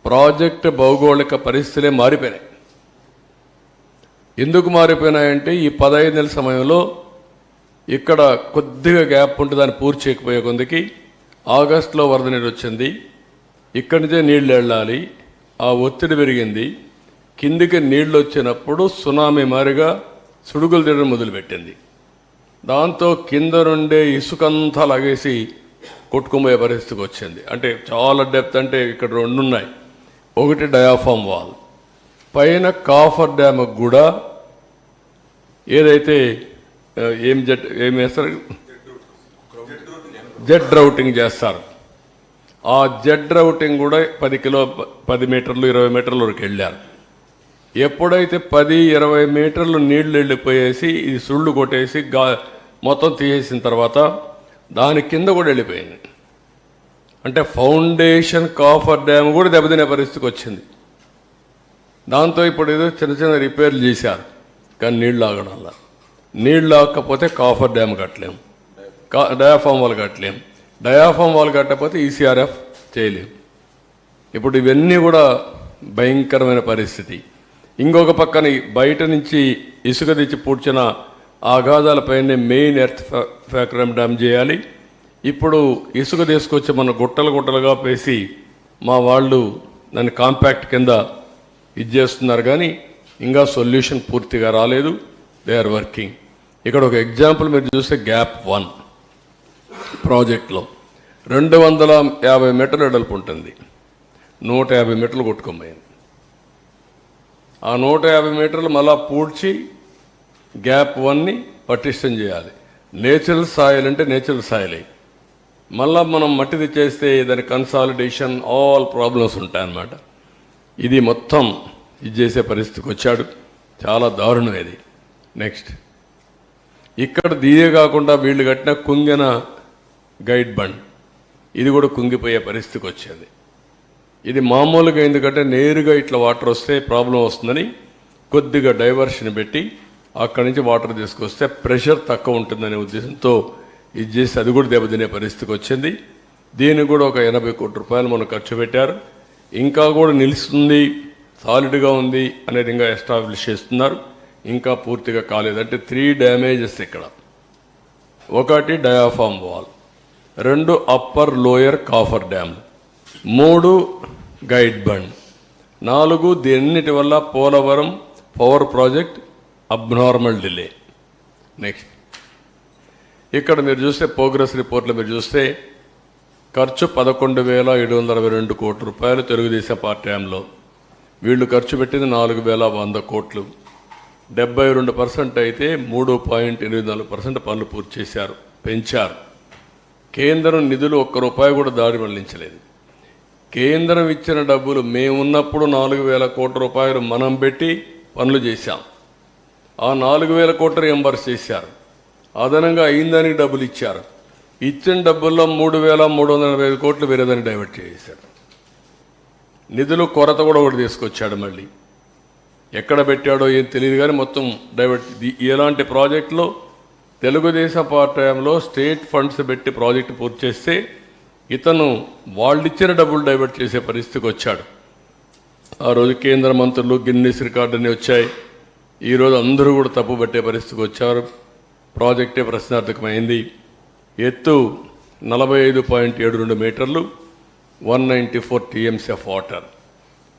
ప్రాజెక్టు భౌగోళిక పరిస్థితులే మారిపోయినాయి. ఎందుకు మారిపోయినాయంటే ఈ 15 నెలల సమయంలో ఇక్కడ కొద్దిగా గ్యాప్ ఉంటే దాన్ని పూర్తి చేయకపోయే కొందికి ఆగస్టులో వరద నీరు వచ్చింది. ఇక్కడి నుంచే నీళ్లు వెళ్ళాలి. ఆ ఒత్తిడి పెరిగింది. కిందికి నీళ్లు వచ్చినప్పుడు సునామీ మారిగా సుడుగులు తిరగడం మొదలుపెట్టింది. దాంతో కింద నుండే ఇసుకంతా లాగేసి కొట్టుకుపోయే పరిస్థితికి వచ్చింది. అంటే చాలా డెప్త్. అంటే ఇక్కడ 2 ఉన్నాయి. ఒకటి డయాఫామ్ వాల్, పైన కాఫర్ డ్యామ్ కూడా ఏదైతే ఏం వేస్తారు, జెడ్ రౌటింగ్ చేస్తారు. ఆ జెడ్ రౌటింగ్ కూడా 10 మీటర్లు 20 మీటర్ల వరకు వెళ్ళారు. ఎప్పుడైతే 10-20 మీటర్లు నీళ్లు వెళ్ళిపోయేసి ఇది సుళ్ళు కొట్టేసి మొత్తం తీసేసిన తర్వాత దాని కింద కూడా వెళ్ళిపోయింది. అంటే ఫౌండేషన్ కాఫర్ డ్యామ్ కూడా దెబ్బతినే పరిస్థితికి వచ్చింది. దాంతో ఇప్పుడు ఏదో చిన్న చిన్న రిపేర్లు చేశారు. కానీ నీళ్ళు ఆగడం వల్ల నీళ్ళు ఆగకపోతే కాఫర్ డ్యామ్ కట్టలేము, డయాఫామ్ వాల్ కట్టలేము. డయాఫామ్ వాల్ కట్టకపోతే ఈసీఆర్ఎఫ్ చేయలేము. ఇప్పుడు ఇవన్నీ కూడా భయంకరమైన పరిస్థితి. ఇంకొక పక్కన బయట నుంచి ఇసుక తెచ్చి పూడ్చిన ఆఘాతాలపైనే మెయిన్ ఎర్త్ ఫ్యాక్టరీ డ్యామ్ చేయాలి. ఇప్పుడు ఇసుక తీసుకొచ్చి మన గుట్టలు గుట్టలుగా పేసి మా వాళ్ళు దాన్ని కాంపాక్ట్ కింద ఇది చేస్తున్నారు. కానీ ఇంకా సొల్యూషన్ పూర్తిగా రాలేదు. They are working. ఇక్కడ ఒక ఎగ్జాంపుల్ మీరు చూస్తే గ్యాప్ 1 ప్రాజెక్ట్లో 250 మీటర్లు వెడల్పు ఉంటుంది. 150 మీటర్లు కొట్టుకోపోయింది. ఆ 150 మీటర్లు మళ్ళా పూడ్చి గ్యాప్ 1ని పటిష్టం చేయాలి. నేచురల్ సాయిల్ అంటే నేచురల్ సాయిలే. మళ్ళా మనం మట్టి తెచ్చేస్తే దాని కన్సాలిడేషన్ ఆల్ ప్రాబ్లమ్స్ ఉంటాయన్నమాట. ఇది మొత్తం ఇది చేసే పరిస్థితికి వచ్చాడు. చాలా దారుణం ఇది. నెక్స్ట్ ఇక్కడ దీయే కాకుండా వీళ్ళు కట్టిన కుంగిన గైడ్ బండ్ ఇది కూడా కుంగిపోయే పరిస్థితికి వచ్చింది. ఇది మామూలుగా ఎందుకంటే నేరుగా ఇట్లా వాటర్ వస్తే ప్రాబ్లం వస్తుందని కొద్దిగా డైవర్షన్ పెట్టి అక్కడి నుంచి వాటర్ తీసుకొస్తే ప్రెషర్ తక్కువ ఉంటుందనే ఉద్దేశంతో ఇది చేసి అది కూడా దెబ్బతినే పరిస్థితికి వచ్చింది. దీనికి కూడా ఒక 80 కోట్ల రూపాయలు మనం ఖర్చు పెట్టారు. ఇంకా కూడా నిలుస్తుంది, సాలిడ్గా ఉంది అనేది ఇంకా ఎస్టాబ్లిష్ చేస్తున్నారు. ఇంకా పూర్తిగా కాలేదంటే 3 డ్యామేజెస్ ఇక్కడ. 1 diaphragm wall, 2 upper lower coffer dam, 3 guide bund, 4 దీన్నిటి వల్ల Polavaram power project abnormal delay. Next ఇక్కడ మీరు చూస్తే ప్రోగ్రెస్ రిపోర్ట్లో మీరు చూస్తే ఖర్చు 11,722 కోట్ల రూపాయలు తెలుగుదేశం పార్టీ టైంలో. వీళ్ళు ఖర్చు పెట్టింది 4,100 కోట్లు. 72% అయితే 3.84% పనులు పూర్తి చేశారు, పెంచారు. కేంద్రం నిధులు ₹1 కూడా దారి మళ్లించలేదు. కేంద్రం ఇచ్చిన డబ్బులు మేమున్నప్పుడు 4,000 కోట్ల రూపాయలు మనం పెట్టి పనులు చేశాం. ఆ 4,000 కోట్లు రియంబర్స్ చేశారు. అదనంగా అయిందానికి డబ్బులు ఇచ్చారు. ఇచ్చిన డబ్బుల్లో 3,345 కోట్లు వేరేదాన్ని డైవర్ట్ చేశారు. నిధులు కొరత కూడా ఒకటి తీసుకొచ్చాడు. మళ్ళీ ఎక్కడ పెట్టాడో ఏం తెలియదు కానీ మొత్తం డైవర్ట్. ఎలాంటి ప్రాజెక్టులో తెలుగుదేశం పార్టీలో స్టేట్ ఫండ్స్ పెట్టి ప్రాజెక్టు పూర్తి చేస్తే ఇతను వాళ్ళిచ్చిన డబ్బులు డైవర్ట్ చేసే పరిస్థితికి వచ్చాడు. ఆ రోజు కేంద్ర మంత్రులు గిన్నెస్ రికార్డుని వచ్చాయి. ఈరోజు అందరూ కూడా తప్పు పట్టే పరిస్థితికి వచ్చారు. ప్రాజెక్టే ప్రశ్నార్థకమైంది. ఎత్తు 45.72 మీటర్లు, 194 TMC ఆఫ్ వాటర్.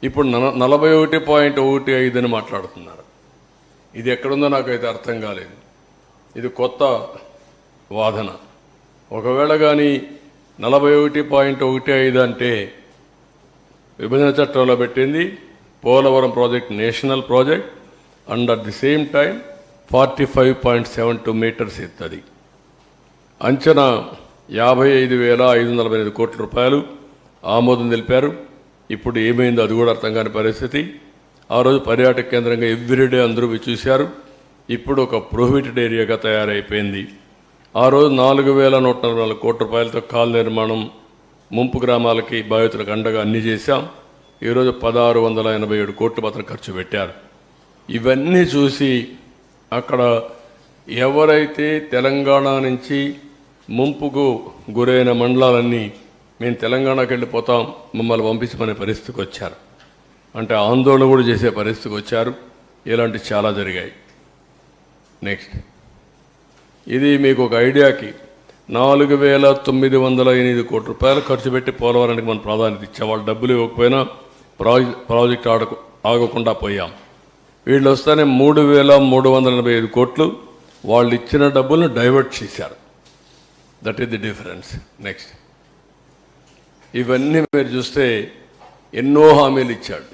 ఇప్పుడు 41.15 అని మాట్లాడుతున్నారు. ఇది ఎక్కడుందో నాకైతే అర్థం కాలేదు. ఇది కొత్త వాదన. ఒకవేళ కానీ 41.15 అంటే విభజన చట్టంలో పెట్టింది Polavaram project national project and at the same time 45.72 metres ఎత్తది. అంచనా 55,548 కోట్ల రూపాయలు ఆమోదం తెలిపారు. ఇప్పుడు ఏమైందో అది కూడా అర్థం కాని పరిస్థితి. ఆ రోజు పర్యాటక కేంద్రంగా ఎవ్రీడే అందరూ చూశారు. ఇప్పుడు ఒక ప్రొహిబిటెడ్ ఏరియాగా తయారైపోయింది. ఆ రోజు 4,144 కోట్ల రూపాయలతో కాల్ నిర్మాణం, ముంపు గ్రామాలకి బాధితులకు అండగా అన్ని చేశాం. ఈరోజు 1,687 కోట్లు మాత్రం ఖర్చు పెట్టారు. ఇవన్నీ చూసి అక్కడ ఎవరైతే తెలంగాణ నుంచి ముంపుకు గురైన మండలాలన్నీ మేము తెలంగాణకి వెళ్ళిపోతాం, మమ్మల్ని పంపించమనే పరిస్థితికి వచ్చారు. అంటే ఆందోళన కూడా చేసే పరిస్థితికి వచ్చారు. ఇలాంటివి చాలా జరిగాయి. నెక్స్ట్, ఇది మీకు ఒక ఐడియాకి 4,908 కోట్ల రూపాయలు ఖర్చు పెట్టి పోలవరానికి మనం ప్రాధాన్యత ఇచ్చాం. వాళ్ళు డబ్బులు ఇవ్వకపోయినా ప్రాజెక్ట్ ఆగకుండా పోయాం. వీళ్ళు వస్తేనే 3,385 కోట్లు వాళ్ళు ఇచ్చిన డబ్బులను డైవర్ట్ చేశారు. That is the difference. Next, ఇవన్నీ మీరు చూస్తే ఎన్నో హామీలు ఇచ్చాడు.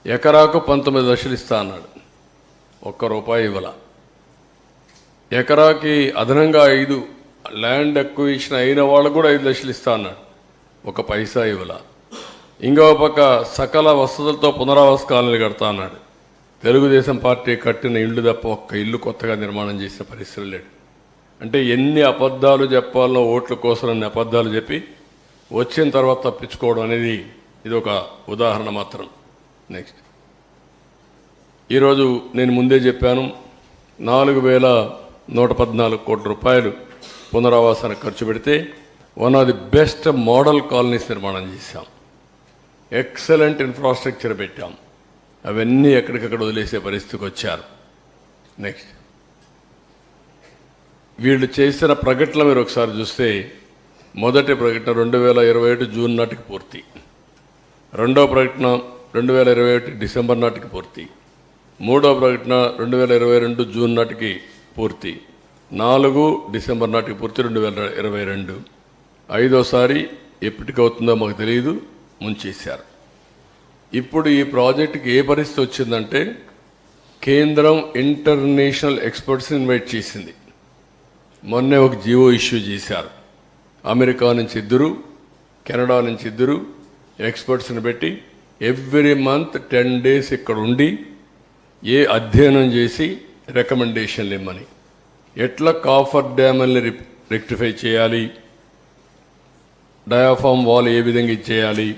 ఎకరాకు 19 లక్షలు ఇస్తా అన్నాడు, ఒక్క రూపాయి ఇవ్వాల. ఎకరాకి అదనంగా 5 ల్యాండ్ అక్విజిషన్ అయిన వాళ్ళకు కూడా 5 లక్షలు ఇస్తా అన్నాడు, ఒక పైసా ఇవ్వాల. ఇంకో పక్క సకల వసతులతో పునరావాస కాలనీలు కడతా అన్నాడు. తెలుగుదేశం పార్టీ కట్టిన ఇళ్ళు తప్ప ఒక్క ఇల్లు కొత్తగా నిర్మాణం చేసిన పరిస్థితి లేడు. అంటే ఎన్ని అబద్ధాలు చెప్పాలనో ఓట్ల కోసం అన్ని అబద్ధాలు చెప్పి వచ్చిన తర్వాత తప్పించుకోవడం అనేది ఇది ఒక ఉదాహరణ మాత్రం. నెక్స్ట్, ఈరోజు నేను ముందే చెప్పాను 4,114 కోట్ల రూపాయలు పునరావాసానికి ఖర్చు పెడితే one of the best model colonies నిర్మాణం చేశాం. ఎక్సలెంట్ ఇన్ఫ్రాస్ట్రక్చర్ పెట్టాం. అవన్నీ ఎక్కడికక్కడ వదిలేసే పరిస్థితికి వచ్చారు. నెక్స్ట్, వీళ్ళు చేసిన ప్రకటనలు మీరు ఒకసారి చూస్తే మొదటి ప్రకటన 2021 జూన్ నాటికి పూర్తి, రెండవ ప్రకటన 2021 డిసెంబర్ నాటికి పూర్తి, మూడవ ప్రకటన 2022 జూన్ నాటికి పూర్తి, 4 డిసెంబర్ నాటికి పూర్తి 2022, ఐదోసారి ఎప్పటికవుతుందో మాకు తెలియదు, ముంచేశారు. ఇప్పుడు ఈ ప్రాజెక్టుకి ఏ పరిస్థితి వచ్చిందంటే కేంద్రం ఇంటర్నేషనల్ ఎక్స్పర్ట్స్ని ఇన్వైట్ చేసింది. మొన్నే ఒక జియో ఇష్యూ చేశారు. అమెరికా నుంచి 2, కెనడా నుంచి 2 ఎక్స్పర్ట్స్ని పెట్టి ఎవ్రీ మంత్ 10 డేస్ ఇక్కడ ఉండి అధ్యయనం చేసి రికమెండేషన్లు ఇమ్మని, ఎట్లా కాఫర్ డ్యామ్ని రెక్టిఫై చేయాలి, డయాఫామ్ వాల్ ఏ విధంగా ఇచ్చేయాలి,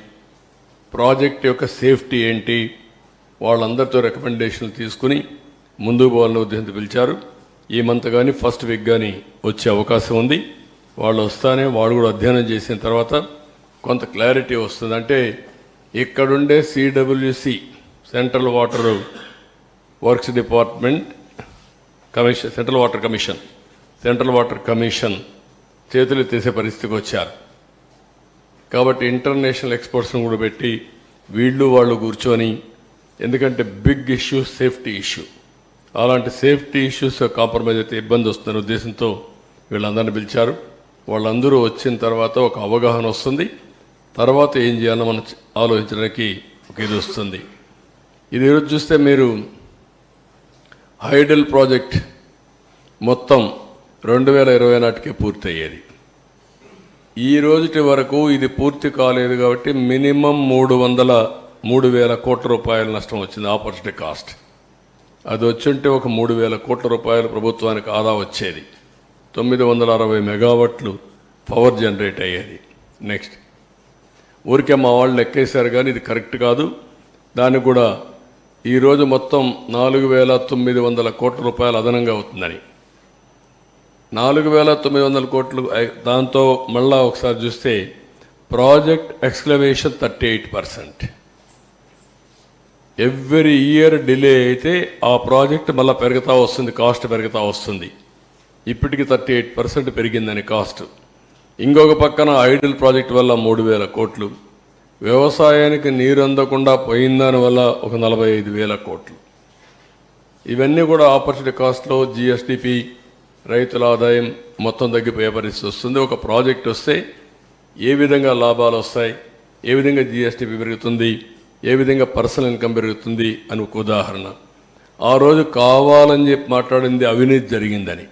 ప్రాజెక్ట్ యొక్క సేఫ్టీ ఏంటి, వాళ్ళందరితో రికమెండేషన్లు తీసుకుని ముందుకు పోవాలని ఉద్దేశంతో పిలిచారు. ఈ మంత్ కానీ ఫస్ట్ వీక్ కానీ వచ్చే అవకాశం ఉంది. వాళ్ళు వస్తానే వాళ్ళు కూడా అధ్యయనం చేసిన తర్వాత కొంత క్లారిటీ వస్తుంది. అంటే ఇక్కడుండే CWC central water works department commission, central water commission చేతులు ఎత్తేసే పరిస్థితికి వచ్చారు. కాబట్టి ఇంటర్నేషనల్ ఎక్స్పర్ట్స్ని కూడా పెట్టి వీళ్ళు వాళ్ళు కూర్చొని, ఎందుకంటే బిగ్ ఇష్యూ సేఫ్టీ ఇష్యూ, అలాంటి సేఫ్టీ ఇష్యూస్ కాంప్రమైజ్ అయితే ఇబ్బంది వస్తున్న ఉద్దేశంతో వీళ్ళందరినీ పిలిచారు. వాళ్ళందరూ వచ్చిన తర్వాత ఒక అవగాహన వస్తుంది. తర్వాత ఏం చేయాలో మనం ఆలోచించడానికి ఒక ఇది వస్తుంది. ఇది ఈరోజు చూస్తే మీరు హైడల్ ప్రాజెక్ట్ మొత్తం 2020 నాటికే పూర్తి అయ్యేది. ఈ రోజుటి వరకు ఇది పూర్తి కాలేదు కాబట్టి మినిమం 3,000 కోట్ల రూపాయల నష్టం వచ్చింది ఆపర్చునిటీ కాస్ట్. అది వచ్చుంటే ఒక 3,000 కోట్ల రూపాయలు ప్రభుత్వానికి ఆదా వచ్చేది. 960 మెగావాట్లు పవర్ జనరేట్ అయ్యేది. నెక్స్ట్, ఊరికే మా వాళ్ళు లెక్కేశారు కానీ ఇది కరెక్ట్ కాదు. దానికి కూడా ఈరోజు మొత్తం 4,900 కోట్ల రూపాయలు అదనంగా అవుతుందని, 4,900 కోట్లు. దాంతో మళ్ళా ఒకసారి చూస్తే project exclamation 38%. Every year delay అయితే ఆ ప్రాజెక్ట్ మళ్ళీ పెరుగుతూ వస్తుంది, కాస్ట్ పెరుగుతూ వస్తుంది. ఇప్పటికి 38% పెరిగిందని కాస్ట్. ఇంకొక పక్కన ఐడిల్ ప్రాజెక్ట్ వల్ల 3,000 కోట్లు, వ్యవసాయానికి నీరు అందకుండా పోయిందాని వల్ల ఒక 45,000 కోట్లు. ఇవన్నీ కూడా ఆపర్చునిటీ కాస్ట్లో జిఎస్డిపి, రైతుల ఆదాయం మొత్తం తగ్గిపోయే పరిస్థితి వస్తుంది. ఒక ప్రాజెక్ట్ వస్తే ఏ విధంగా లాభాలు వస్తాయి, ఏ విధంగా జిఎస్టీ పెరుగుతుంది, ఏ విధంగా పర్సనల్ ఇన్కమ్ పెరుగుతుంది అని ఒక ఉదాహరణ. ఆ రోజు కావాలని చెప్పి మాట్లాడింది అవినీతి జరిగిందని.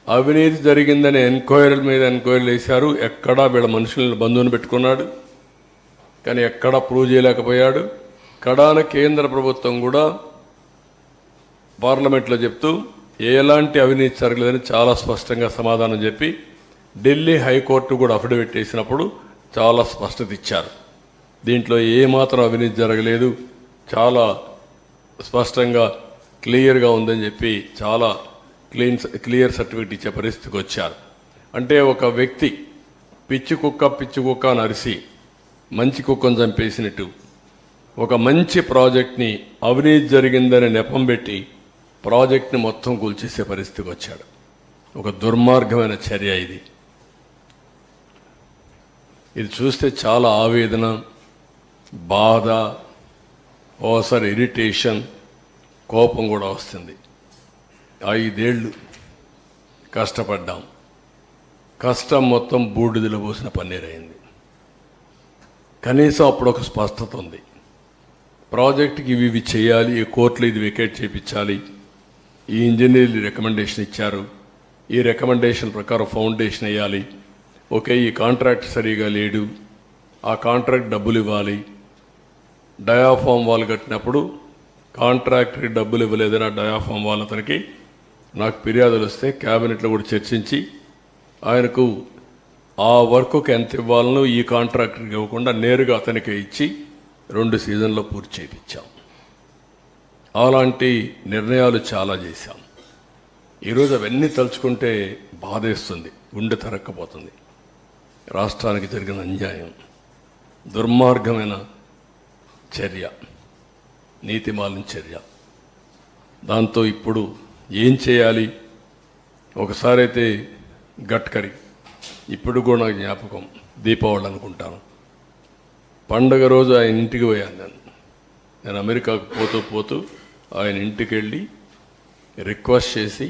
అవినీతి జరిగిందని ఎంక్వైరీల మీద ఎంక్వైరీలు వేశారు. ఎక్కడా వీళ్ళ మనుషులను బంధువుని పెట్టుకున్నాడు, కానీ ఎక్కడా ప్రూవ్ చేయలేకపోయాడు. కడాన కేంద్ర ప్రభుత్వం కూడా పార్లమెంట్లో చెప్తూ ఎలాంటి అవినీతి జరగలేదని చాలా స్పష్టంగా సమాధానం చెప్పి ఢిల్లీ హైకోర్టు కూడా అఫిడవిట్ వేసినప్పుడు చాలా స్పష్టత ఇచ్చారు. దీంట్లో ఏమాత్రం అవినీతి జరగలేదు, చాలా స్పష్టంగా క్లియర్గా ఉందని చెప్పి చాలా క్లియర్ సర్టిఫికెట్ ఇచ్చే పరిస్థితికి వచ్చారు. అంటే ఒక వ్యక్తి పిచ్చి కుక్క అని అరిసి మంచి కుక్కను చంపేసినట్టు ఒక మంచి ప్రాజెక్ట్ని అవినీతి జరిగిందని నెపం పెట్టి ప్రాజెక్ట్ని మొత్తం కూల్చేసే పరిస్థితికి వచ్చాడు. ఒక దుర్మార్గమైన చర్య ఇది. ఇది చూస్తే చాలా ఆవేదన, బాధ, ఓసారి ఇరిటేషన్, కోపం కూడా వస్తుంది. 5 ఏళ్ళు కష్టపడ్డాం, కష్టం మొత్తం బూడిదలో పోసిన పన్నీరైంది. కనీసం అప్పుడు ఒక స్పష్టత ఉంది. ప్రాజెక్టుకి ఇవి చేయాలి, ఈ కోర్టులో ఇది వెకేట్ చేయించాలి, ఈ ఇంజనీర్లు రికమెండేషన్ ఇచ్చారు, ఈ రికమెండేషన్ ప్రకారం ఫౌండేషన్ వేయాలి, ఓకే ఈ కాంట్రాక్ట్ సరిగా లేడు, ఆ కాంట్రాక్ట్ డబ్బులు ఇవ్వాలి, డయాఫామ్ వాల్ కట్టినప్పుడు కాంట్రాక్టర్కి డబ్బులు ఇవ్వలేదని ఆ డయాఫామ్ వాల్ అతనికి నాకు ఫిర్యాదులు వస్తే క్యాబినెట్లో కూడా చర్చించి ఆయనకు ఆ వర్క్కి ఎంత ఇవ్వాలనో ఈ కాంట్రాక్టర్కి ఇవ్వకుండా నేరుగా అతనికే ఇచ్చి 2 సీజన్లో పూర్తి చేయించాం. అలాంటి నిర్ణయాలు చాలా చేశాం. ఈరోజు అవన్నీ తలుచుకుంటే బాధేస్తుంది, గుండె తరక్కపోతుంది. రాష్ట్రానికి జరిగిన అన్యాయం, దుర్మార్గమైన చర్య, నీతిమాలిన చర్య. దాంతో ఇప్పుడు ఏం చేయాలి? ఒకసారి అయితే గడ్కరీ, ఇప్పుడు కూడా నాకు జ్ఞాపకం, దీపావళి అనుకుంటాను, పండగ రోజు ఆయన ఇంటికి పోయాను. నేను అమెరికాకు పోతూ ఆయన ఇంటికి వెళ్ళి రిక్వెస్ట్ చేసి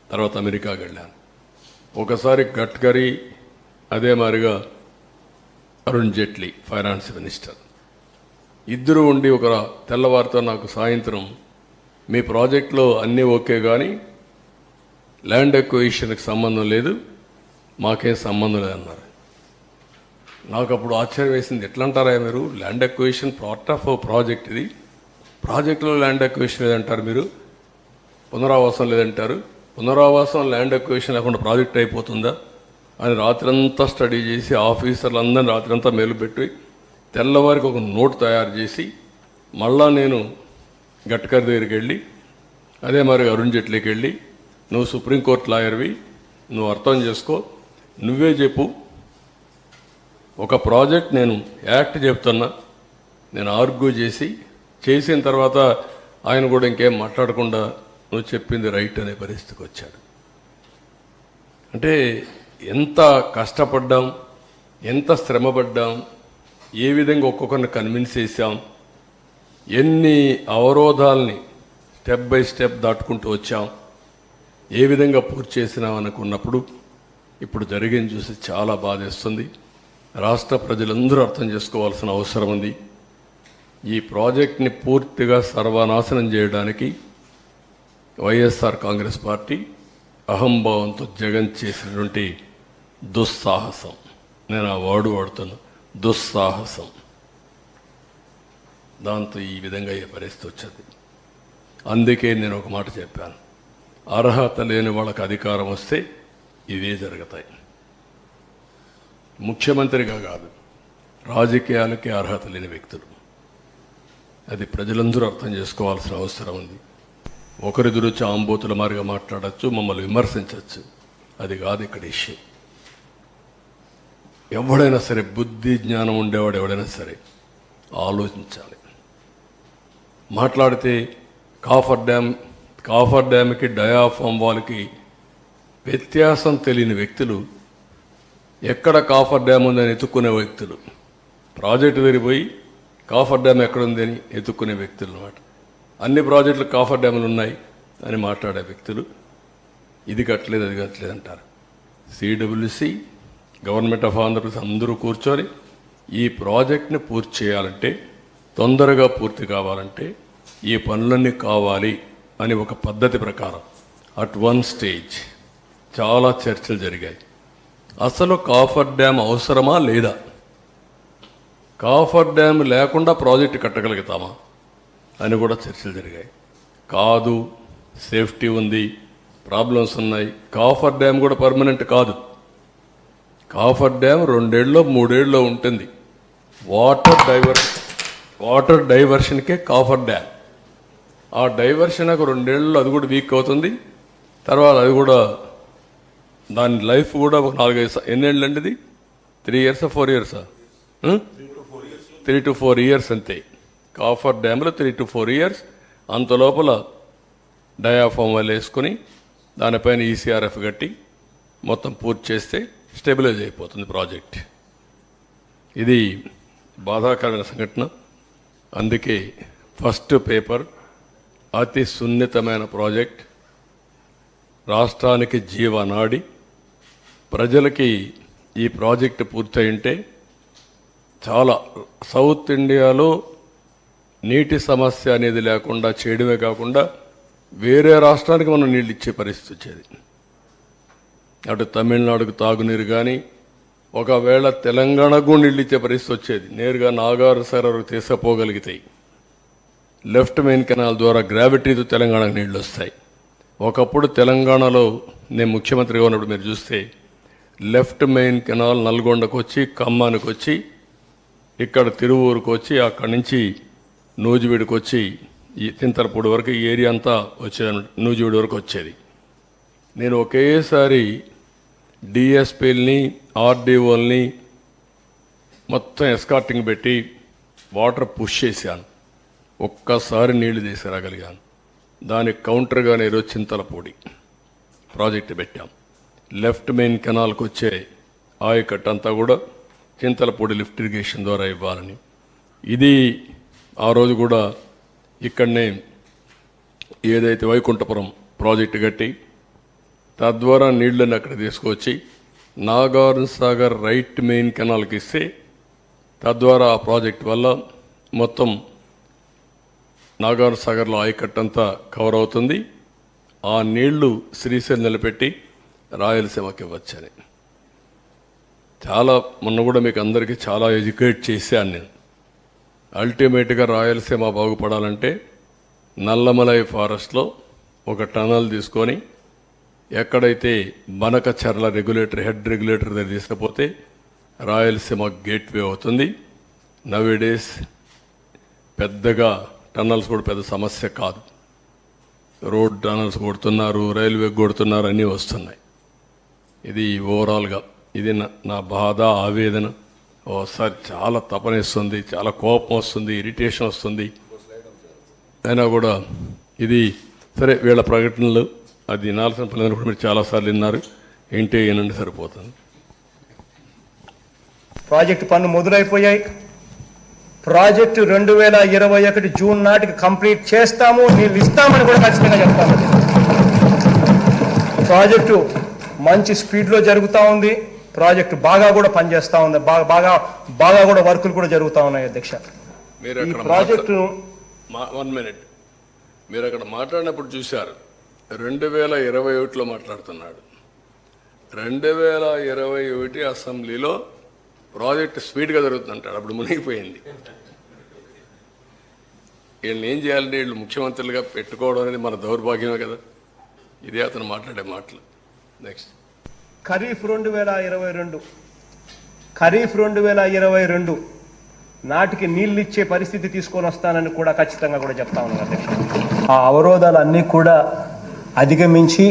తర్వాత అమెరికాకి వెళ్ళాను. ఒకసారి గడ్కరీ, అదే మాదిరిగా అరుణ్ జైట్లీ ఫైనాన్స్ మినిస్టర్, ఇద్దరు ఉండి ఒక తెల్లవారితో నాకు సాయంత్రం మీ ప్రాజెక్టులో అన్నీ ఓకే కానీ ల్యాండ్ ఎక్విజిషన్కి సంబంధం లేదు, మాకేం సంబంధం లేదన్నారు. నాకు అప్పుడు ఆశ్చర్యం వేసింది. ఎట్లా అంటారా మీరు? Land acquisition part of project, ఇది ప్రాజెక్టులో ల్యాండ్ ఎక్విజిషన్ లేదంటారు, మీరు పునరావాసం లేదంటారు, పునరావాసం ల్యాండ్ ఎక్విజిషన్ లేకుండా ప్రాజెక్ట్ అయిపోతుందా అని రాత్రంతా స్టడీ చేసి ఆఫీసర్లు అందరినీ రాత్రంతా మేలుపెట్టి తెల్లవారికి ఒక నోట్ తయారు చేసి మళ్ళా నేను గడ్కరీ దగ్గరికి వెళ్ళి అదే మరి అరుణ్ జైట్లీకి వెళ్ళి, నువ్వు సుప్రీంకోర్టు లాయర్వి, నువ్వు అర్థం చేసుకో, నువ్వే చెప్పు, ఒక ప్రాజెక్ట్ నేను యాక్ట్ చెప్తున్నా, నేను ఆర్గ్యూ చేసిన తర్వాత ఆయన కూడా ఇంకేం మాట్లాడకుండా నువ్వు చెప్పింది రైట్ అనే పరిస్థితికి వచ్చాడు. అంటే ఎంత కష్టపడ్డాం, ఎంత శ్రమపడ్డాం, ఏ విధంగా ఒక్కొక్కరిని కన్విన్స్ చేశాం, ఎన్ని అవరోధాలని స్టెప్ బై స్టెప్ దాటుకుంటూ వచ్చాం, ఏ విధంగా పూర్తి చేసినాం అనుకున్నప్పుడు ఇప్పుడు జరిగింది చూసి చాలా బాధేస్తుంది. రాష్ట్ర ప్రజలందరూ అర్థం చేసుకోవాల్సిన అవసరం ఉంది. ఈ ప్రాజెక్ట్ని పూర్తిగా సర్వనాశనం చేయడానికి వైఎస్ఆర్ కాంగ్రెస్ పార్టీ అహంభావంతో జగన్ చేసినటువంటి దుస్సాహసం, నేను ఆ వర్డ్ వాడుతున్నా, దుస్సాహసం, దాంతో ఈ విధంగా ఏ పరిస్థితి వచ్చింది. అందుకే నేను ఒక మాట చెప్పాను, అర్హత లేని వాళ్ళకి అధికారం వస్తే ఇవే జరుగుతాయి. ముఖ్యమంత్రిగా కాదు, రాజకీయాలకే అర్హత లేని వ్యక్తులు, అది ప్రజలందరూ అర్థం చేసుకోవాల్సిన అవసరం ఉంది. ఒకరిద్దరు ఆంబోతుల మారిగా మాట్లాడచ్చు, మమ్మల్ని విమర్శించవచ్చు, అది కాదు ఇక్కడ ఇష్యూ. ఎవడైనా సరే, బుద్ధి జ్ఞానం ఉండేవాడు ఎవడైనా సరే ఆలోచించాలి. మాట్లాడితే కాఫర్ డ్యామ్కి డయాఫామ్ వాల్కి వ్యత్యాసం తెలియని వ్యక్తులు, ఎక్కడ కాఫర్ డ్యామ్ ఉందని ఎత్తుక్కునే వ్యక్తులు, ప్రాజెక్టు తిరిగిపోయి కాఫర్ డ్యామ్ ఎక్కడుంది అని ఎత్తుక్కునే వ్యక్తులు అన్నమాట. అన్ని ప్రాజెక్టులు కాఫర్ డ్యాములు ఉన్నాయి అని మాట్లాడే వ్యక్తులు ఇది కట్టలేదు అది కట్టలేదు అంటారు. సిడబ్ల్యూసి గవర్నమెంట్ ఆఫ్ ఆంధ్రప్రదేశ్ అందరూ కూర్చొని ఈ ప్రాజెక్ట్ని పూర్తి చేయాలంటే, తొందరగా పూర్తి కావాలంటే ఈ పనులన్నీ కావాలి అని ఒక పద్ధతి ప్రకారం అట్ వన్ స్టేజ్ చాలా చర్చలు జరిగాయి. అసలు కాఫర్ డ్యామ్ అవసరమా లేదా, కాఫర్ డ్యామ్ లేకుండా ప్రాజెక్టు కట్టగలుగుతామా అని కూడా చర్చలు జరిగాయి. కాదు, సేఫ్టీ ఉంది, ప్రాబ్లమ్స్ ఉన్నాయి, కాఫర్ డ్యామ్ కూడా పర్మనెంట్ కాదు. కాఫర్ డ్యామ్ 2 ఏళ్ళలో 3 ఏళ్ళలో ఉంటుంది. వాటర్ డైవర్షన్కే కాఫర్ డ్యామ్. ఆ డైవర్షన్ ఒక 2 ఏళ్ళలో అది కూడా వీక్ అవుతుంది. తర్వాత అది కూడా దాని లైఫ్ కూడా ఒక 4-5 ఎన్నేళ్ళు అండి ఇది? 3 years 4 years? 3 to 4 years అంతే. కాఫర్ డ్యామ్లో 3 to 4 years. అంత లోపల డయాఫామ్ వాళ్ళు వేసుకుని దానిపైన ఈసీఆర్ఎఫ్ కట్టి మొత్తం పూర్తి చేస్తే స్టెబిలైజ్ అయిపోతుంది ప్రాజెక్ట్. ఇది బాధాకరమైన సంఘటన. అందుకే ఫస్ట్ పేపర్ అతి సున్నితమైన ప్రాజెక్ట్, రాష్ట్రానికి జీవనాడి. ప్రజలకి ఈ ప్రాజెక్టు పూర్తయింటే చాలా సౌత్ ఇండియాలో నీటి సమస్య అనేది లేకుండా చేయడమే కాకుండా వేరే రాష్ట్రానికి మనం నీళ్ళు ఇచ్చే పరిస్థితి వచ్చేది. అటు తమిళనాడుకు తాగునీరు కానీ, ఒకవేళ తెలంగాణకు నీళ్ళు ఇచ్చే పరిస్థితి వచ్చేది. నేరుగా నాగార్ సరస్సు తీసుకుపోగలిగితాయి. లెఫ్ట్ మెయిన్ కెనాల్ ద్వారా గ్రావిటీతో తెలంగాణకు నీళ్ళు వస్తాయి. ఒకప్పుడు తెలంగాణలో నేను ముఖ్యమంత్రిగా ఉన్నప్పుడు మీరు చూస్తే లెఫ్ట్ మెయిన్ కెనాల్ నల్గొండకు వచ్చి, ఖమ్మానికి వచ్చి, ఇక్కడ తిరువూరుకు వచ్చి, అక్కడి నుంచి నూజివీడుకు వచ్చి ఈ చింతలపూడి వరకు ఈ ఏరియా అంతా వచ్చేది, నూజివీడు వరకు వచ్చేది. నేను ఒకేసారి డిఎస్పీలని, ఆర్డీఓల్ని మొత్తం ఎస్కార్టింగ్ పెట్టి వాటర్ పుష్ చేశాను. ఒక్కసారి నీళ్లు తీసుకురాగలిగాను. దానికి కౌంటర్గానే ఈరోజు చింతలపూడి ప్రాజెక్టు పెట్టాం. లెఫ్ట్ మెయిన్ కెనాల్కి వచ్చే ఆయకట్టు అంతా కూడా చింతలపూడి లిఫ్ట్ ఇరిగేషన్ ద్వారా ఇవ్వాలని. ఇది ఆ రోజు కూడా ఇక్కడనే ఏదైతే వైకుంఠపురం ప్రాజెక్టు కట్టి తద్వారా నీళ్లను అక్కడ తీసుకొచ్చి నాగార్జున సాగర్ రైట్ మెయిన్ కెనాల్కి ఇస్తే తద్వారా ఆ ప్రాజెక్ట్ వల్ల మొత్తం నాగార్జున సాగర్లో ఆయకట్టంతా కవర్ అవుతుంది. ఆ నీళ్లు శ్రీశైలం నిలబెట్టి రాయలసీమకి ఇవ్వచ్చని చాలా మొన్న కూడా మీకు అందరికీ చాలా ఎడ్యుకేట్ చేశాను నేను. అల్టిమేట్గా రాయలసీమ బాగుపడాలంటే నల్లమలై ఫారెస్ట్లో ఒక టనల్ తీసుకొని ఎక్కడైతే బనకచర్ల హెడ్ రెగ్యులేటర్ దగ్గర తీసుకపోతే రాయలసీమ గేట్వే అవుతుంది. నవేడేస్ పెద్దగా టన్నల్స్ కూడా పెద్ద సమస్య కాదు. రోడ్ టనల్స్ కొడుతున్నారు, రైల్వే కొడుతున్నారు, అన్నీ వస్తున్నాయి. ఇది ఓవరాల్గా ఇది నా బాధ, ఆవేదన. ఓసారి చాలా తపనిస్తుంది, చాలా కోపం వస్తుంది, ఇరిటేషన్ వస్తుంది. అయినా కూడా ఇది సరే, వీళ్ళ ప్రకటనలు అది వినాల్సిన పనులు కూడా మీరు చాలాసార్లు విన్నారు. ఏంటి ఏనండి సరిపోతుంది. ప్రాజెక్టు పనులు మొదలైపోయాయి. ప్రాజెక్టు 2021 జూన్ నాటికి కంప్లీట్ చేస్తాము, నీళ్ళు ఇస్తామని కూడా ఖచ్చితంగా చెప్తాము. ప్రాజెక్టు మంచి స్పీడ్లో జరుగుతూ ఉంది. ప్రాజెక్టు బాగా కూడా పనిచేస్తూ ఉంది. బాగా కూడా వర్కులు కూడా జరుగుతూ ఉన్నాయి. అధ్యక్ష, ఈ ప్రాజెక్టు 1 minute మీరు అక్కడ మాట్లాడినప్పుడు చూశారు. 2021లో మాట్లాడుతున్నాడు. 2021 అసెంబ్లీలో ప్రాజెక్ట్ స్పీడ్గా జరుగుతుందంటాడు. అప్పుడు మునిగిపోయింది. వీళ్ళని ఏం చేయాలంటే వీళ్ళు ముఖ్యమంత్రులుగా పెట్టుకోవడం అనేది మన దౌర్భాగ్యమే కదా. ఇదే అతను మాట్లాడే మాటలు. నెక్స్ట్ ఖరీఫ్ 2022 నాటికి నీళ్ళు ఇచ్చే పరిస్థితి తీసుకొని వస్తానని కూడా ఖచ్చితంగా కూడా చెప్తా ఉన్నాను అధ్యక్ష. ఆ అవరోధాలన్నీ కూడా అధిగమించి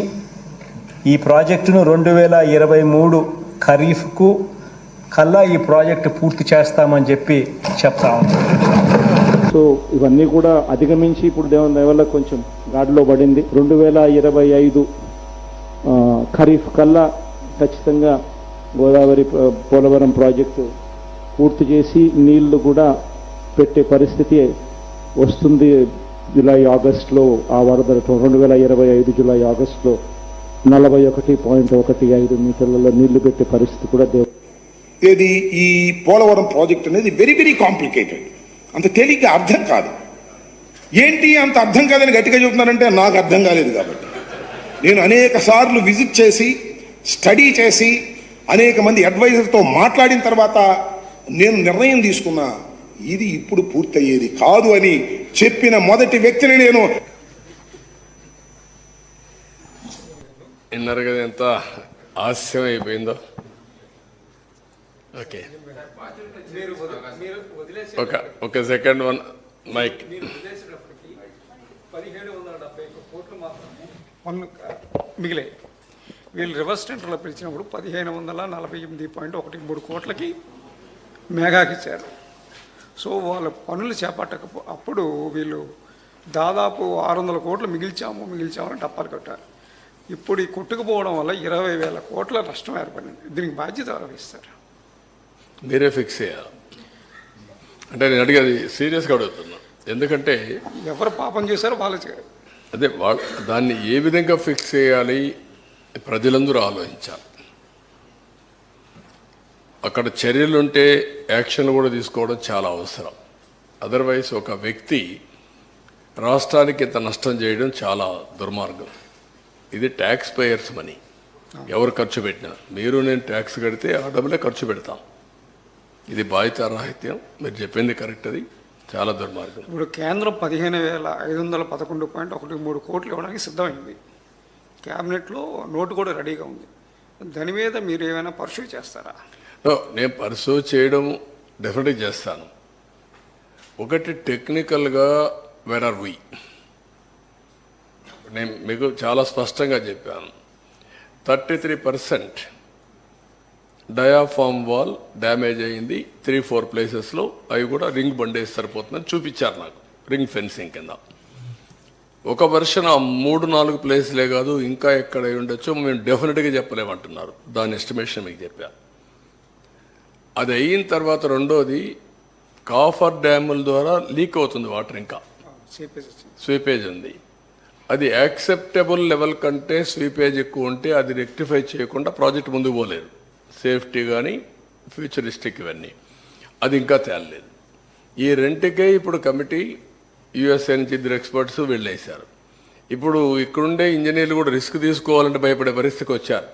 ఈ ప్రాజెక్టును 2023 ఖరీఫ్కు కల్లా ఈ ప్రాజెక్టు పూర్తి చేస్తామని చెప్పి చెప్తా ఉన్నాం. సో ఇవన్నీ కూడా అధిగమించి ఇప్పుడు దేవుని దయ వల్ల కొంచెం గాడిలో పడింది. 2025 ఖరీఫ్ కల్లా ఖచ్చితంగా గోదావరి పోలవరం ప్రాజెక్టు పూర్తి చేసి నీళ్లు కూడా పెట్టే పరిస్థితి వస్తుంది. జూలై ఆగస్టులో ఆ వరద 2025 జూలై ఆగస్టులో 41.15 మీటర్లలో నీళ్లు పెట్టే పరిస్థితి కూడా ఏది ఈ పోలవరం ప్రాజెక్ట్ అనేది వెరీ వెరీ కాంప్లికేటెడ్, అంత తేలిగ్గా అర్థం కాదు. ఏంటి అంత అర్థం కాదని గట్టిగా చెబుతున్నారంటే నాకు అర్థం కాలేదు కాబట్టి. నేను అనేక సార్లు విజిట్ చేసి స్టడీ చేసి అనేక మంది అడ్వైజర్తో మాట్లాడిన తర్వాత నేను నిర్ణయం తీసుకున్నా, ఇది ఇప్పుడు పూర్తయ్యేది కాదు అని చెప్పిన మొదటి వ్యక్తిని నేను. విన్నారు కదా ఎంత హాస్యం అయిపోయిందో. ఓకే ఒక సెకండ్ వన్ మైక్. 1770 కోట్లు మాత్రమే పన్ను మిగిలాయి. వీళ్ళు రివర్స్ టెండర్లో పిలిచినప్పుడు 1548.13 కోట్లకి మేఘాకి ఇచ్చారు. సో వాళ్ళ పనులు అప్పుడు వీళ్ళు దాదాపు 600 కోట్లు మిగిల్చామని టప్పాలు కొట్టారు. ఇప్పుడు ఈ కొట్టుకుపోవడం వల్ల 20,000 కోట్ల నష్టం ఏర్పడింది. దీనికి బాధ్యత వహిస్తారు. మీరే ఫిక్స్ చేయాలి అంటే నేను అడిగేది సీరియస్గా అడుగుతున్నా. ఎందుకంటే ఎవరు పాపం చేశారో వాళ్ళు అదే దాన్ని ఏ విధంగా ఫిక్స్ చేయాలి ప్రజలందరూ ఆలోచించాలి. అక్కడ చర్యలుంటే యాక్షన్ కూడా తీసుకోవడం చాలా అవసరం. అదర్వైజ్ ఒక వ్యక్తి రాష్ట్రానికి ఇంత నష్టం చేయడం చాలా దుర్మార్గం. ఇది ట్యాక్స్ పేయర్స్ మనీ. ఎవరు ఖర్చు పెట్టినా మీరు నేను ట్యాక్స్ కడితే ఆ డబ్బులే ఖర్చు పెడతాం. ఇది బాధ్యతారాహిత్యం. మీరు చెప్పింది కరెక్ట్, అది చాలా దుర్మార్గం. ఇప్పుడు కేంద్రం 15,511.13 కోట్లు ఇవ్వడానికి సిద్ధమైంది. క్యాబినెట్లో నోటు కూడా రెడీగా ఉంది. దాని మీద మీరు ఏమైనా పర్సూ చేస్తారా? నేను పర్సూ చేయడం డెఫినెట్గా చేస్తాను. ఒకటి టెక్నికల్గా వేర్ ఆర్ వీ, నేను మీకు చాలా స్పష్టంగా చెప్పాను. 33% డయాఫామ్ వాల్ డ్యామేజ్ అయింది 3-4 ప్లేసెస్లో. అవి కూడా రింగ్ బండేసి సరిపోతుందని చూపించారు నాకు, రింగ్ ఫెన్సింగ్ కింద. ఒక వర్షన్ ఆ 3-4 ప్లేస్లే కాదు, ఇంకా ఎక్కడ ఉండొచ్చో మేము డెఫినెట్గా చెప్పలేమంటున్నారు. దాని ఎస్టిమేషన్ మీకు చెప్పాను. అది అయిన తర్వాత రెండోది కాఫర్ డ్యాముల ద్వారా లీక్ అవుతుంది వాటర్. ఇంకా స్వీపేజ్ ఉంది. అది యాక్సెప్టబుల్ లెవెల్ కంటే స్వీపేజ్ ఎక్కువ ఉంటే అది రెక్టిఫై చేయకుండా ప్రాజెక్ట్ ముందుకు పోలేదు. సేఫ్టీ కానీ ఫ్యూచరిస్టిక్ ఇవన్నీ అది ఇంకా తేలలేదు. ఈ రెంటికే ఇప్పుడు కమిటీ యుఎస్ఏ నుంచి 2 ఎక్స్పర్ట్స్ వెళ్ళేశారు. ఇప్పుడు ఇక్కడుండే ఇంజనీర్లు కూడా రిస్క్ తీసుకోవాలంటే భయపడే పరిస్థితికి వచ్చారు.